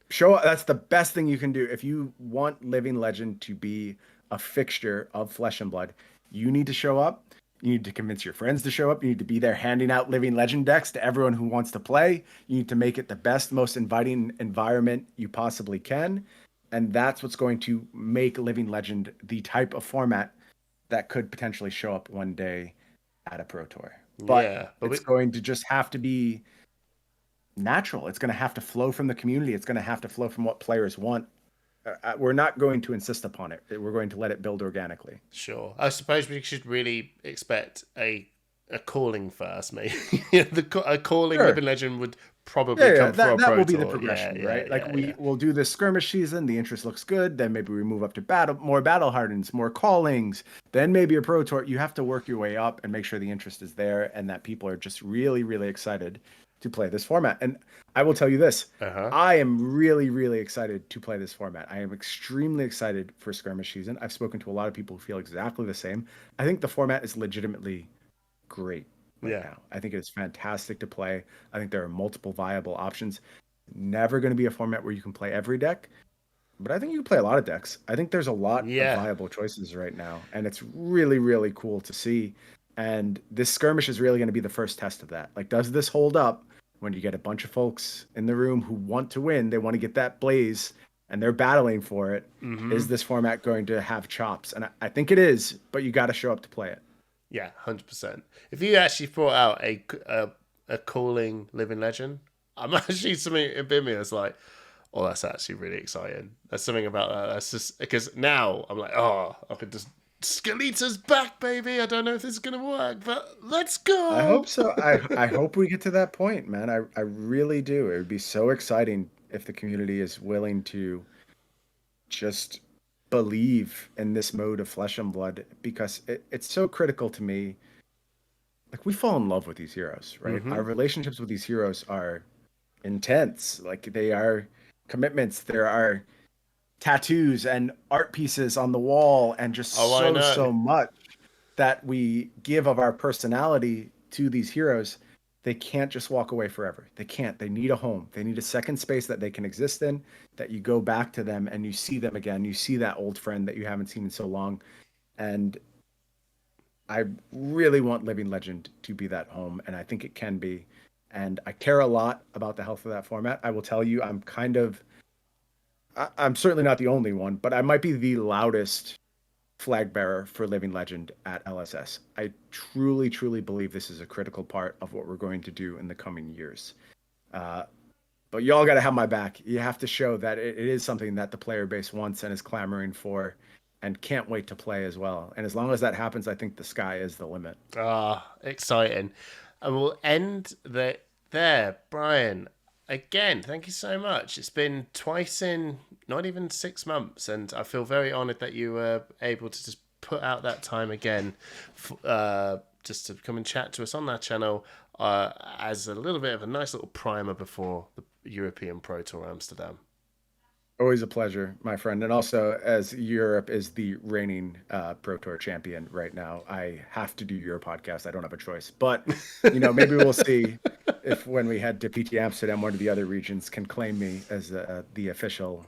Show up. That's the best thing you can do. If you want Living Legend to be a fixture of Flesh and Blood, you need to show up. You need to convince your friends to show up. You need to be there handing out Living Legend decks to everyone who wants to play. You need to make it the best, most inviting environment you possibly can. And that's what's going to make Living Legend the type of format that could potentially show up one day at a Pro Tour. But Yeah, but we it's going to just have to be natural. It's going to have to flow from the community. It's going to have to flow from what players want. We're not going to insist upon it. We're going to let it build organically. sure. I suppose we should really expect a calling first, maybe. A calling Sure. Living Legend would probably Yeah, yeah. come for a That pro will be the tour. Yeah, progression, yeah, right? Like yeah, yeah. we will do this skirmish season. The interest looks good. Then maybe we move up to more battle hardens, more callings. Then maybe a pro tour. You have to work your way up and make sure the interest is there and that people are just really, really excited to play this format. And I will tell you this: Uh huh. I am really, really excited to play this format. I am extremely excited for skirmish season. I've spoken to a lot of people who feel exactly the same. I think the format is legitimately great. right Yeah. now. I think it's fantastic to play. I think there are multiple viable options. Never going to be a format where you can play every deck, but I think you can play a lot of decks. I think there's a lot of Yeah. viable choices right now, and it's really, really cool to see. And this skirmish is really going to be the first test of that. Like, does this hold up when you get a bunch of folks in the room who want to win? They want to get that blaze, and they're battling for it. Is this format going to have chops? And I think it is, but you got to show up to play it. Yeah, 100%. If you actually brought out a calling living legend, I'm actually something in me that's like, oh, that's actually really exciting. There's something about that. That's just because now I'm like, oh, I could just Skeleta's back, baby. I don't know if this is gonna work, but let's I go. hope so. I hope we get to that point, man. I really do. It would be so exciting if the community is willing to just believe in this mode of Flesh and Blood, because it's so critical to me. Like, we fall in love with these heroes, right? Our relationships with these heroes are intense. Like, they are commitments. There are tattoos and art pieces on the wall, and just Oh, I know. so much that we give of our personality to these heroes. They can't just walk away forever. They can't. They need a home. They need a second space that they can exist in, that you go back to them and you see them again. You see that old friend that you haven't seen in so long. And I really want Living Legend to be that home, and I think it can be. And I care a lot about the health of that format. I will tell you, I'm certainly not the only one, but I might be the loudest flag bearer for Living Legend at LSS. I truly, truly believe this is a critical part of what we're going to do in the coming years. But y'all got to have my back. You have to show that it is something that the player base wants and is clamoring for and can't wait to play as well. And as long as that happens, I think the sky is the limit. Exciting. And we'll end there. Brian, again, thank you so much. It's been twice in not even 6 months, and I feel very honoured that you were able to just put out that time again, just to come and chat to us on that channel as a little bit of a nice little primer before the European Pro Tour Amsterdam. Always a pleasure, my friend. And also, as Europe is the reigning Pro Tour champion right now, I have to do your podcast. I don't have a choice. But, maybe we'll see if when we head to PT Amsterdam, one of the other regions can claim me as the official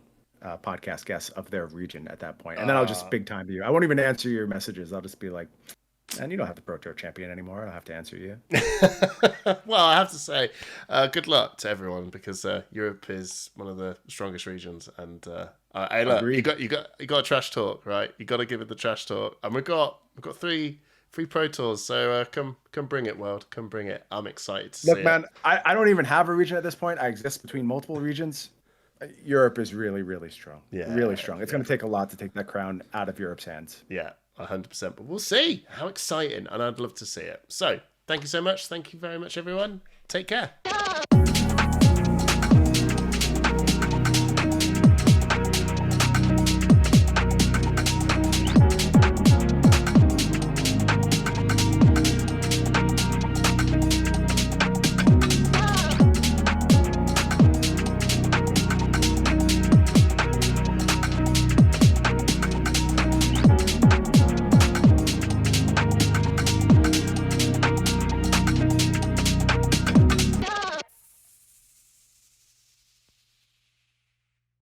podcast guest of their region at that point. And then I'll just big time you. I won't even answer your messages. I'll just be like, and you don't have the Pro Tour champion anymore. I'll have to answer you. Well, I have to say, good luck to everyone, because Europe is one of the strongest regions. And hey, look, you got trash talk, right? You got to give it the trash talk. And we've got three Pro Tours, so come bring it, world. Come bring it. I'm excited to see it. Look, man, I don't even have a region at this point. I exist between multiple regions. Europe is really, really strong. Yeah, really strong. It's going to take a lot to take that crown out of Europe's hands. Yeah. 100%, but we'll see. How exciting, and I'd love to see it. So, thank you so much. Thank you very much, everyone. Take care.